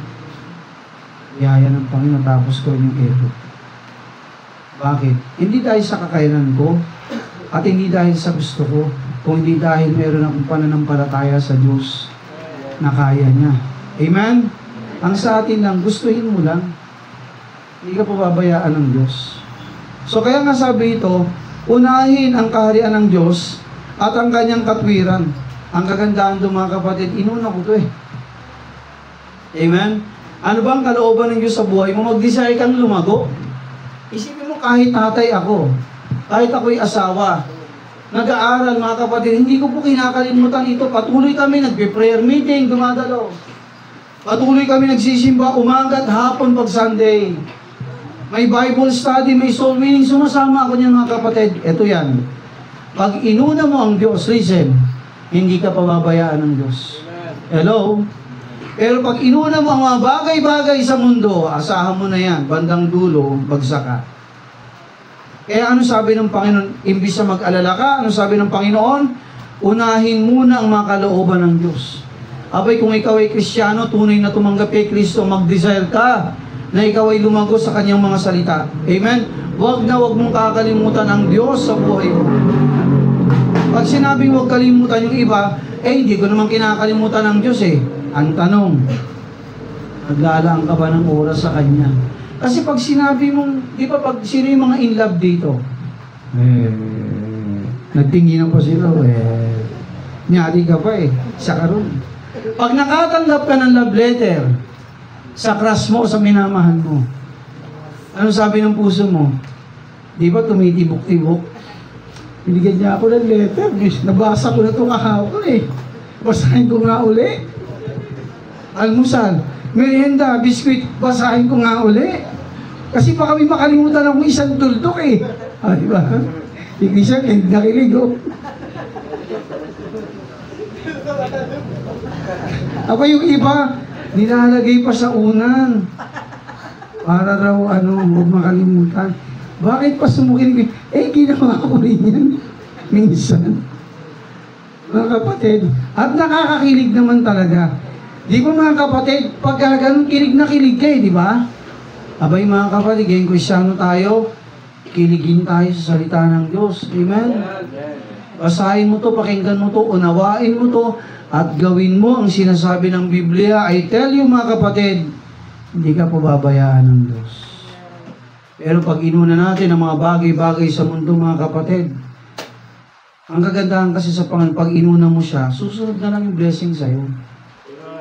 Biyaya ng Panginoon, tapos ko yung effort. Bakit? Hindi dahil sa kakayanan ko, at hindi dahil sa gusto ko, kung hindi dahil meron akong pananampalataya sa Diyos na kaya niya. Amen? Ang sa atin lang, gustuhin mo lang. Hindi ka pababayaan ng Diyos. So kaya nga sabi ito, unahin ang kaharian ng Diyos at ang kanyang katwiran. Ang kagandahan doon mga kapatid, inuna ko ito eh. Amen? Ano ba ang kalooban ng Diyos sa buhay mo? Mag-desire kang lumago. Isipin mo kahit tatay ako, kahit ako'y asawa, nag-aaral mga kapatid, hindi ko po kinakalimutan ito. Patuloy kami nagpe-prayer meeting, dumadalo. Patuloy kami nagsisimba, umaga at hapon pag Sunday. May Bible study, may soul winning, sumasama ako niyan mga kapatid. Ito yan. Pag inuna mo ang Diyos, listen, hindi ka pababayaan ng Diyos. Hello? Pero pag inuna mo ang mga bagay-bagay sa mundo, asahan mo na yan, bandang dulo, bagsak ka. Kaya ano sabi ng Panginoon? Imbis na mag-alala ka, ano sabi ng Panginoon? Unahin muna ang mga kalooban ng Diyos. Abay, kung ikaw ay Kristiyano, tunay na tumanggap kay Kristo, mag-desire ka na ikaw ay lumago sa kanyang mga salita. Amen? Huwag mong kakalimutan ang Diyos sa buhay mo. Pag sinabing huwag kalimutan yung iba, hindi ko naman kinakalimutan ang Diyos eh. Ang tanong, naglalaan ka ba ng oras sa Kanya? Kasi pag sinabi mong, di ba pag sino yung mga in love dito? Nagtinginan pa sila, nyari ka pa sa karon. Pag nakatanggap ka ng love letter, sa crush mo, sa minamahal mo, ano sabi ng puso mo? Di ba tumitibok-tibok? Binigyan niya ako ng letter. Nabasa ko na ito kahapon Basahin ko nga uli. Almusal, merienda, biskuit, basahin ko nga uli. Kasi pa kami makalimutan akong isang tuldok di ba? Hindi siya, nakilig Aba yung iba, nilalagay pa sa unan. Para raw, huwag makalimutan. Bakit pa sumukinig? Ginawa ko rin yan. Minsan. Mga kapatid, at nakakakilig naman talaga. Di ba mga kapatid, pag ganun kilig na kilig kayo, di ba? Abay mga kapatid, ngayon Kristiyano tayo, kiligin tayo sa salita ng Diyos. Amen? Basahin mo to, pakinggan mo to, unawain mo to, at gawin mo ang sinasabi ng Biblia. I tell you mga kapatid, hindi ka pababayaan ng Diyos. Pero pag inuna natin ang mga bagay-bagay sa mundo mga kapatid, ang kagandahan kasi sa Panginoon, pag inuna mo siya, susunod na lang yung blessing sa'yo.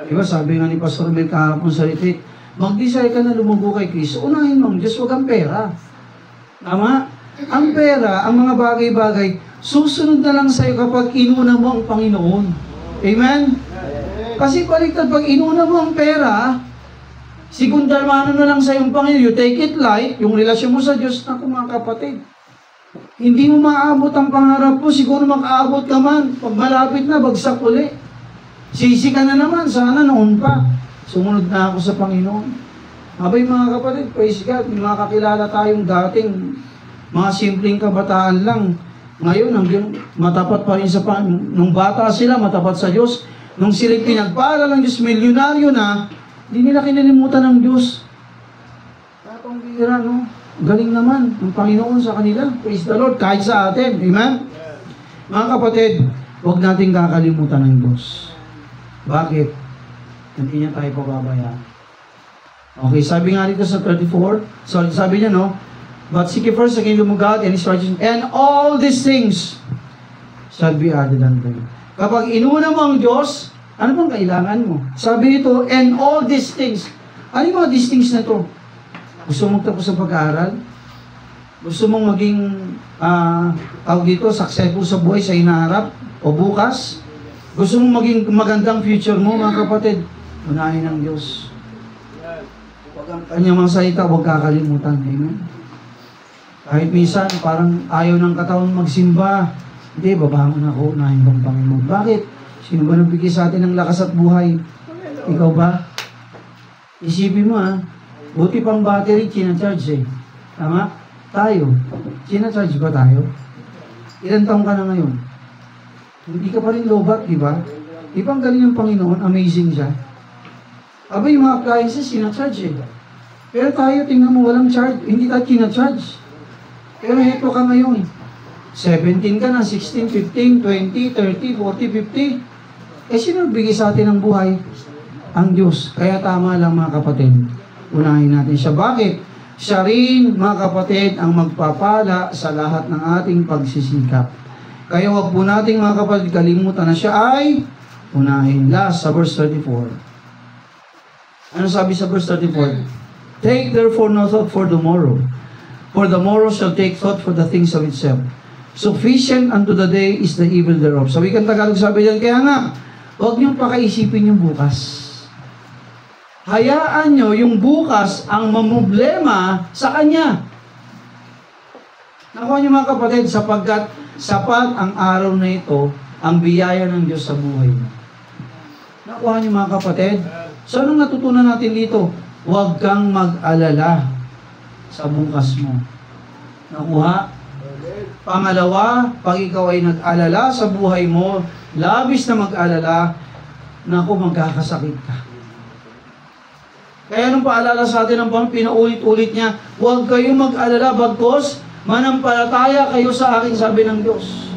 Diba sabi nga ni Pastor Mel kahapon sa retreat, mag-desire ka na lumago kay Kristo, unahin mo ang Diyos, huwag ang pera. Tama? Ang pera, ang mga bagay-bagay, susunod na lang sa'yo kapag inuna mo ang Panginoon. Amen? Kasi baliktad, pag inuna mo ang pera, sekundarmano na lang sa iyong Panginoon, you take it light, yung relasyon mo sa Diyos, naku mga kapatid, hindi mo maaabot ang pangarap mo, siguro makaabot ka man, pag malapit na, bagsak uli. Sisi ka na naman, sana noon pa. Sumunod na ako sa Panginoon. Abay mga kapatid, praise God, may mga kakilala tayong dating mga simpleng kabataan lang. Ngayon, hanggang matapat pa rin sa Panginoon. Nung bata sila, matapat sa Diyos. Nung sila pinagpaaral ng Diyos, milyonaryo na, hindi nila kinalimutan ng Diyos. Tapang bira, no? Galing naman ng Panginoon sa kanila. Praise the Lord, kahit sa atin. Amen? Mga kapatid, huwag natin kakalimutan ng Diyos. Bakit? Hindi niya tayo pababayaan. Okay, sabi nga dito sa 34, so sabi niya, no? But seek ye first the kingdom of God and His righteousness, and all these things shall be added unto you. Kapag inuna mo ang Diyos, ano bang kailangan mo? Sabi nito, and all these things. Ano yung mga these things na to? Gusto mong tapos sa pag-aaral? Gusto mong maging, tawag dito, successful sa buhay, sa hinaharap? O bukas? Gusto mong maging magandang future mo, mga kapatid? Unahin ng Diyos. Huwag ang kanyang mga salita, huwag kakalimutan. Amen? Kahit minsan, parang ayaw ng katawan magsimba. Hindi, babangon ako, unahin kong Panginoon. Bakit? Sino ba nagbigay sa atin ng lakas at buhay? Ikaw ba? Isipin mo buti pang battery, charge Tama? Tayo. Charge ba tayo? Ilan taong ka na ngayon? Hindi ka pa rin lobat, di ba? Di ba ang galing ng Panginoon? Amazing siya. Aba, yung mga appliances, charge Pero tayo, tingnan mo, walang charge. Hindi tayo charge. Pero heto ka ngayon. 17 ka na, 16, 15, 20, 30, 40, 50. Sino bigay sa atin ng buhay? Ang Diyos. Kaya tama lang mga kapatid. Unahin natin siya. Bakit? Siya rin, mga kapatid, ang magpapala sa lahat ng ating pagsisikap. Kaya wag po natin mga kapatid kalimutan na siya ay unahin. Last, sa verse 34. Ano sabi sa verse 34? Take therefore no thought for tomorrow. For the morrow shall take thought for the things of itself. Sufficient unto the day is the evil thereof. Sa wikang Tagalog sabi dyan, kaya nga, huwag niyong pakaisipin yung bukas. Hayaan nyo yung bukas ang mamblema sa Kanya. Nakuha niyo mga kapatid, sapagkat sapat ang araw na ito, ang biyaya ng Diyos sa buhay mo. Nakuha niyo mga kapatid? So anong natutunan natin dito? Huwag kang mag-alala sa bukas mo. Nakuha? Pangalawa, pag ikaw ay nag-alala sa buhay mo, labis na mag-alala, naku, magkakasakit ka. Kaya nung paalala sa atin ng Panginoon, pinaulit-ulit niya, huwag kayong mag-alala, bagkos, manampalataya kayo sa akin, sabi ng Diyos.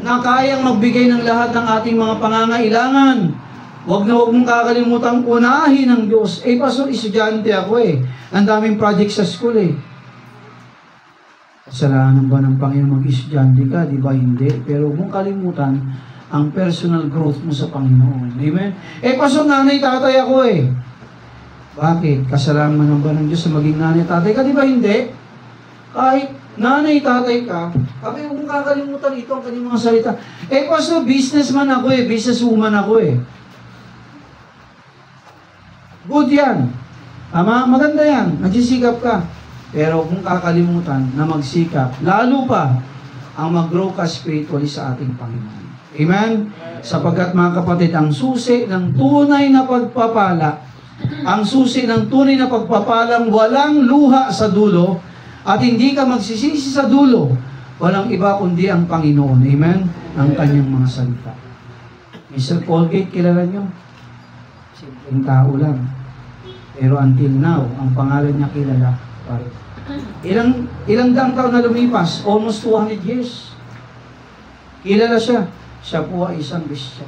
Na kayang magbigay ng lahat ng ating mga pangangailangan. Huwag na huwag mong kakalimutan unahin ng Diyos. Pastor, estudyante ako Ang daming project sa school Kasalanan ba ng Panginoon mag-estudyante ka? Di ba hindi? Pero huwag mong kalimutan ang personal growth mo sa Panginoon. Amen? Pastor, nanay, tatay ako Bakit? Kasalanan ba ng Diyos sa maging nanay, tatay ka? Di ba hindi? Kahit nanay, tatay ka, huwag mong kakalimutan ito ang kanyang mga salita. Pastor, businessman ako businesswoman ako Good yan. Tama? Maganda yan. Nagsisikap ka. Pero kung kakalimutan na magsikap, lalo pa ang mag-grow ka spiritually sa ating Panginoon. Amen? Sapagkat mga kapatid, ang susi ng tunay na pagpapala, ang susi ng tunay na pagpapalang walang luha sa dulo, at hindi ka magsisisi sa dulo, walang iba kundi ang Panginoon. Amen? Ang kanyang mga salita. Mr. Colgate, kilala nyo? Simpleng tao lang. Pero until now, ang pangalan niya kilala pa rin. Ilang daang taon na lumipas? Almost 200 years. Kilala siya. Siya po ay isang Christian.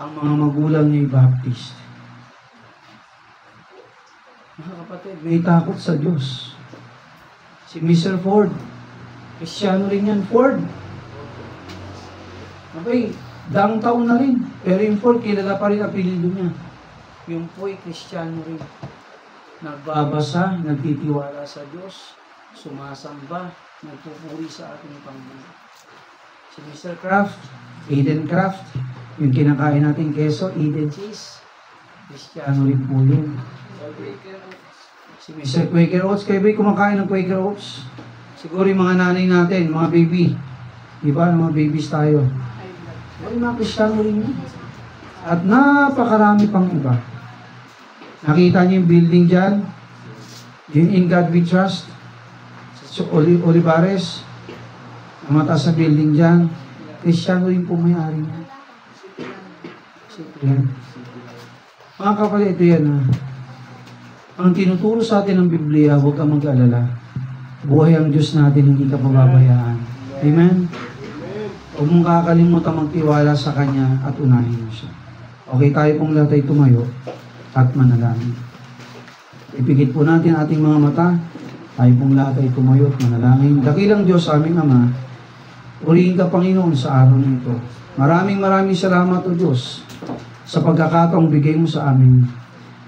Ang mga magulang niya ay Baptist. Mga kapatid, may takot sa Diyos. Si Mr. Ford, Kristiyano rin yan. Ford. Okay, daang taon na rin. Pero yung Ford, kilala pa rin apelido niya. Yung po ay Kristiyano rin. Nagbabasa, nagtitiwala sa Diyos, sumasamba, nagpupuri sa ating Panginoon. Si Mr. Kraft, Eden Kraft, yung kinakain natin keso, Eden cheese, Kristiyano rin po yun. Si Mr. Quaker Oats, kayo ba'y kumakain ng Quaker Oats? Siguro yung mga nanay natin, mga baby. Di ba? Mga babies tayo. Ay, mga Kristiyano rin yun. At napakarami pang iba. Nakita niyo yung building dyan? Yung In God We Trust? Sa Olivares? Ang mataas na building dyan? Kristiyano rin po may-ari niya. Yan. Mga kapatid, ito yan Ang tinuturo sa atin ng Biblia, huwag kang mag-alala. Buhay ang Diyos natin, hindi ka pababayaan. Amen? Huwag mong kakalimutan magtiwala sa Kanya at unahin mo siya. Okay, tayo pong lahat ay tumayo at manalangin. Ipikit po natin ating mga mata. Tayo pong lahat ay tumayo at manalangin. Dakilang Diyos, aming Ama, purihin ka, Panginoon, sa araw nito. Maraming salamat, O Diyos, sa pagkakataong bigay mo sa amin.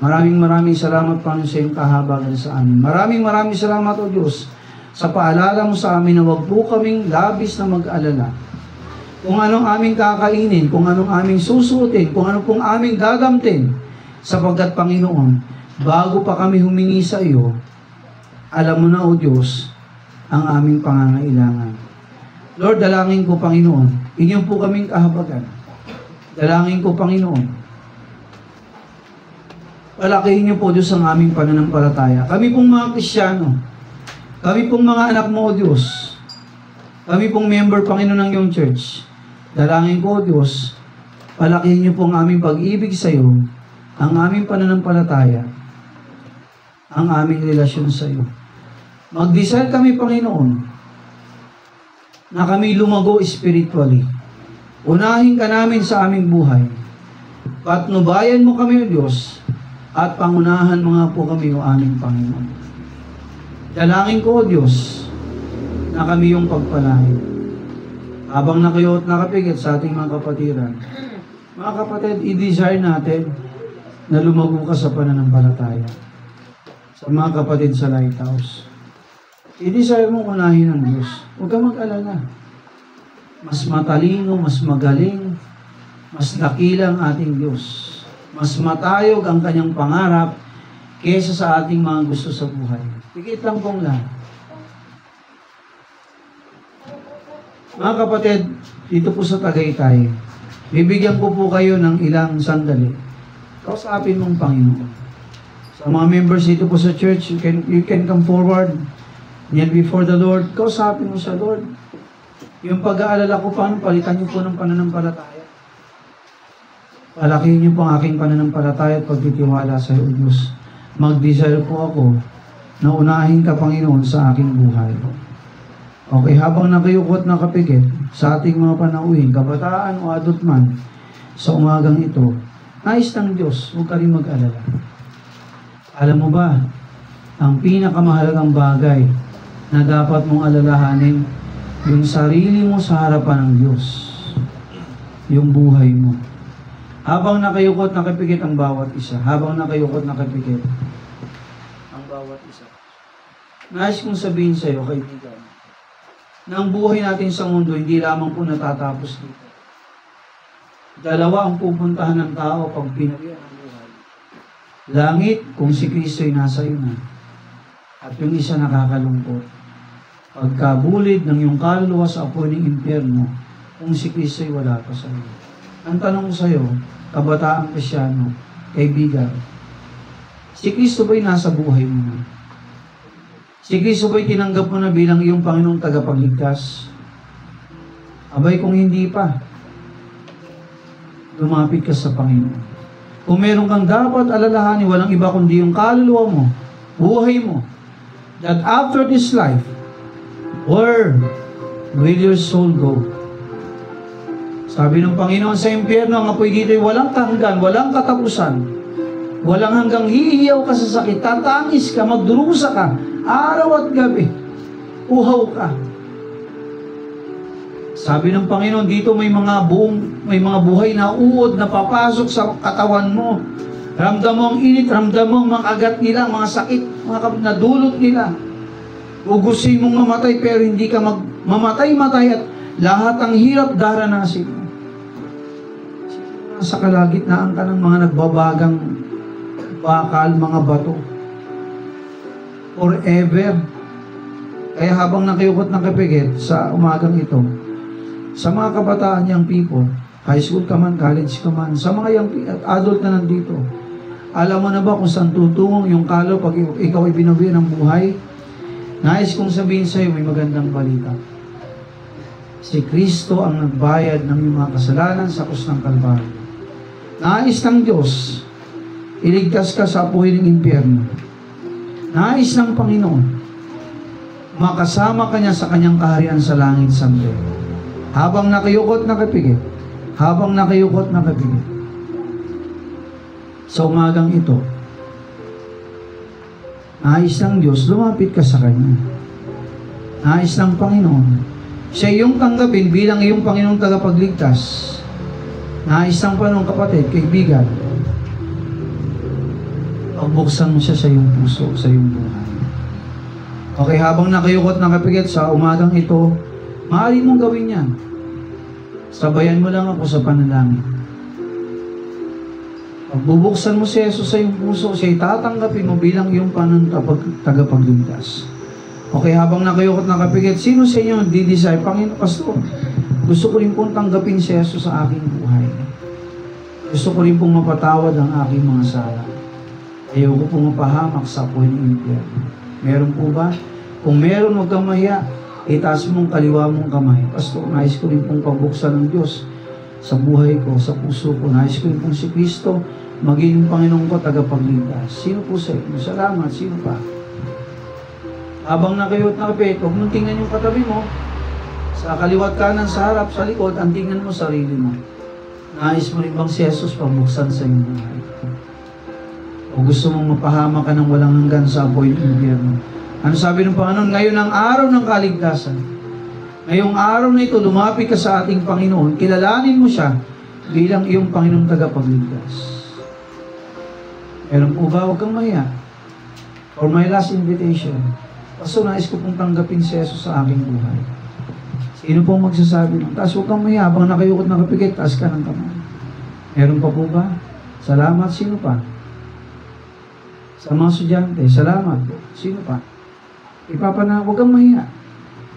Maraming salamat, Panginoon, sa iyong kahabagan sa amin. Maraming salamat, O Diyos, sa paalala mo sa amin na huwag po kaming labis na mag-alala. Kung anong aming kakainin, kung anong aming susuotin, kung anong pong aming dadamtin, sapagkat, Panginoon, bago pa kami humingi sa iyo, alam mo na, O Diyos, ang aming pangangailangan. Lord, dalangin ko, Panginoon, inyo po kaming kahabagan. Dalangin ko, Panginoon, palakihin niyo po, Diyos, ang aming pananampalataya. Kami pong mga Kristiyano, kami pong mga anak mo, O Diyos, kami pong member, Panginoon, ng iyong church. Dalangin ko, O Diyos, palakihin niyo po ang aming pag-ibig sa iyo, ang aming pananampalataya, ang aming relasyon sa iyo. Mag-desire kami, Panginoon, na kami lumago spiritually. Unahin ka namin sa aming buhay. Patnubayan mo kami, O Diyos, at pangunahan mo nga po kami, O aming Panginoon. Dalangin ko, O Diyos, na kami yung pagpalain. Habang nakayo at nakapigit sa ating mga kapatiran, mga kapatid, i-desire natin na lumago ka sa pananampalataya. Sa mga kapatid sa Lighthouse, i-desire mo unahin ang Diyos. Huwag kang mag-alala. Mas matalino, mas magaling, mas dakilang ating Diyos. Mas matayog ang kanyang pangarap kaysa sa ating mga gusto sa buhay. Pikit lang pong lahat. Mga kapatid, dito po sa Tagaytay, bibigyan ko po kayo ng ilang sandali. Kausapin mong Panginoon. Sa mga members dito po sa church, you can come forward, kneel before the Lord. Kausapin mo sa Lord. Yung pag-aalala ko, paano palitan niyo po ng pananampalataya. Palakihin niyo po ang aking pananampalataya at pagtitiwala sa iyo, Diyos. Mag-desire po ako na unahin ka, Panginoon, sa aking buhay. Okay, habang nakayukot nakapikit sa ating mga panauhin, kabataan o adult man, sa umagang ito, nais ng Diyos, huwag ka rin mag-alala. Alam mo ba, ang pinakamahalagang bagay na dapat mong alalahanin, yung sarili mo sa harapan ng Diyos. Yung buhay mo. Habang nakayukot nakapikit ang bawat isa, habang nakayukot nakapikit ang bawat isa. Nais kong sabihin sa iyo, kaibigan, na ang buhay natin sa mundo hindi lamang po natatapos dito. Dalawa ang pupuntahan ng tao pag pinarihan ang buhay. Langit, kung si Kristo ay nasa iyo na. At yung isa nakakalungkot. Pagkabulid ng iyong kaluluwa sa apoy ng impyerno, kung si Kristo ay wala pa sa iyo. Ang tanong ko sa iyo, kabataang Kristyano, kaibigan, si Kristo ba'y nasa buhay mo na? Si Kristo ba'y tinanggap mo na bilang iyong Panginoong tagapagligtas? Abay, kung hindi pa, lumapit ka sa Panginoon. Kung meron kang dapat alalahanin, walang iba kundi yung kaluluwa mo, buhay mo, that after this life, where will your soul go? Sabi ng Panginoon sa impyerno, ang apoy dito ay walang hanggan, walang katapusan, walang hanggang hihiyaw ka sa sakit, tatangis ka, magdurusa ka, araw at gabi, uhaw ka. Sabi ng Panginoon, dito may mga buhay na uod na papasok sa katawan mo. Ramdam mo ang init, ramdam mo ang mga agat nila, mga sakit, mga nadulot nila. Ugusin mong mamatay pero hindi ka mamatay-matay at lahat ang hirap daranasin mo. Sa kalagitnaan ka ng mga nagbabagang bakal, mga bato. Forever. Kaya habang nakiyukot ng kapigit sa umagang ito, sa mga kabataan young people, high school ka man, college ka man, sa mga young adult na nandito, alam mo na ba kung saan tutungong yung kalo pag ikaw ay binawian ng buhay? Nais kong sabihin sa iyo, may magandang balita. Si Kristo ang nagbayad ng iyong mga kasalanan sa krus ng Kalbaryo. Nais ng Diyos, iligtas ka sa apoy ng impyerno. Nais ng Panginoon, makasama ka niya sa kanyang kaharian sa langit someday. Habang nakayukot, nakapikit. Habang nakayukot, nakapikit. Sa umagang ito, nais ng Diyos, lumapit ka sa Kanya. Nais ng Panginoon, siya iyong tanggapin bilang iyong Panginoong tagapagligtas. Nais ng Panginoon, kapatid, kaibigan, pagbuksan mo siya sa iyong puso, sa iyong buhay. Okay, habang nakayukot, nakapikit sa umagang ito, maaari mong gawin yan. Sabayan mo lang ako sa panalangin. Pag bubuksan mo si Jesus sa iyong puso, siya'y tatanggapin mo bilang iyong tagapagligtas. Okay, habang nakayukot, nakapikit, sino sa inyo di-desire? Panginoon, Pastor, gusto ko rin pong tanggapin si Jesus sa aking buhay. Gusto ko rin pong mapatawad ang aking mga sala. Ayaw ko pong mapahamak sa apoy ng impyerno. Meron po ba? Kung meron, huwag kang mahiya. Itaas mong kaliwa mong kamay. Pastor, nais ko rin pong pabuksan ng Diyos sa buhay ko, sa puso ko. Nais ko rin pong si Kristo maging Panginoon ko, tagapagligtas. Sino po sa inyo? Salamat. Sino pa? Habang nakayot na kapit, huwag mong tingnan yung katabi mo. Sa kaliwat kanan, sa harap, sa likod, ang tingnan mo sarili mo. Nais mo rin bang si Jesus pabuksan sa iyong buhay? O gusto mong mapahama ka ng walang hanggan sa apoy ng impyerno? Ano sabi ng Panginoon? Ngayon ang araw ng kaligtasan. Ngayong araw na ito, lumapit ka sa ating Panginoon, kilalanin mo siya bilang iyong Panginoong tagapagligtas. Meron po ba? Huwag kang mahiya. For my last invitation, Pastor, nais ko pong tanggapin si Jesus sa aking buhay. Sino pong magsasabi nun? Taas, huwag kang mahiya. Habang nakayukot, nakapikit, taas ka ng kamay. Meron pa po ba? Salamat. Sino pa? Sa mga estudyante, salamat. Sino pa? Huwag kang mahiya.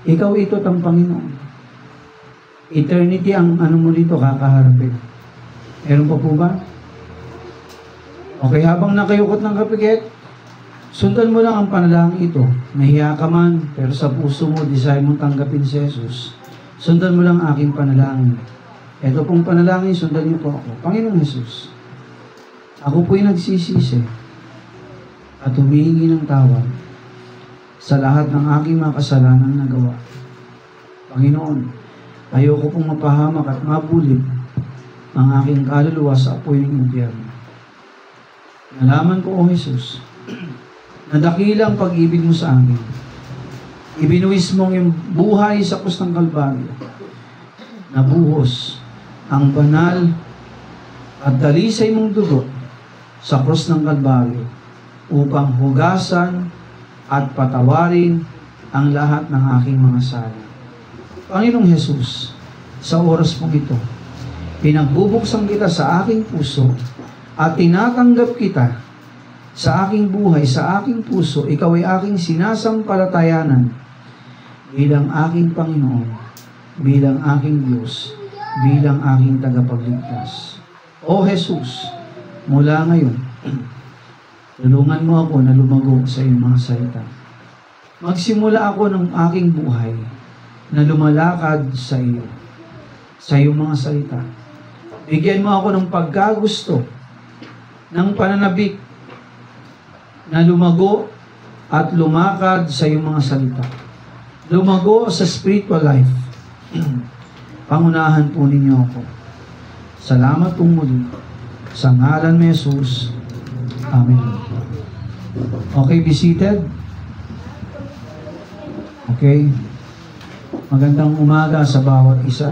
Ikaw ito ang Panginoon. Eternity ang ano mo dito, kakaharapin. Meron pa po ba? Okay, habang nakayukot ng kapikit, sundan mo lang ang panalangin ito. Nahiya ka man, pero sa puso mo, desire mong tanggapin si Jesus. Sundan mo lang aking panalangin. Ito pong panalangin, sundan niyo po ako. Panginoong Jesus, ako po'y nagsisisi at humihingi ng tawad sa lahat ng aking mga kasalanan na gawa. Panginoon, ayoko pong mapahamak at mabulid ang aking kaluluwa sa apoy ng impyerno. Nalaman ko, O Jesus, na dakilang pag-ibig mo sa amin. Ibinuwis mong yung buhay sa krus ng Kalbaryo. Nabuhos ang banal at dalisay mong dugo sa krus ng Kalbaryo upang hugasan at patawarin ang lahat ng aking mga sala. Panginoong Jesus, sa oras pong ito, pinagbubuksan kita sa aking puso at tinatanggap kita sa aking buhay, sa aking puso. Ikaw ay aking sinasampalatayanan bilang aking Panginoon, bilang aking Diyos, bilang aking tagapagligtas. O Jesus, mula ngayon, tulungan mo ako na lumago sa iyong mga salita. Magsimula ako ng aking buhay na lumalakad sa iyo, sa iyong mga salita. Bigyan mo ako ng pagkagusto, ng pananabik, na lumago at lumakad sa iyong mga salita. Lumago sa spiritual life. Pangunahan po ninyo ako. Salamat pong muli. Sa ngalan ni Jesus. Amen. Okay, be seated. Okay. Magandang umaga sa bawat isa.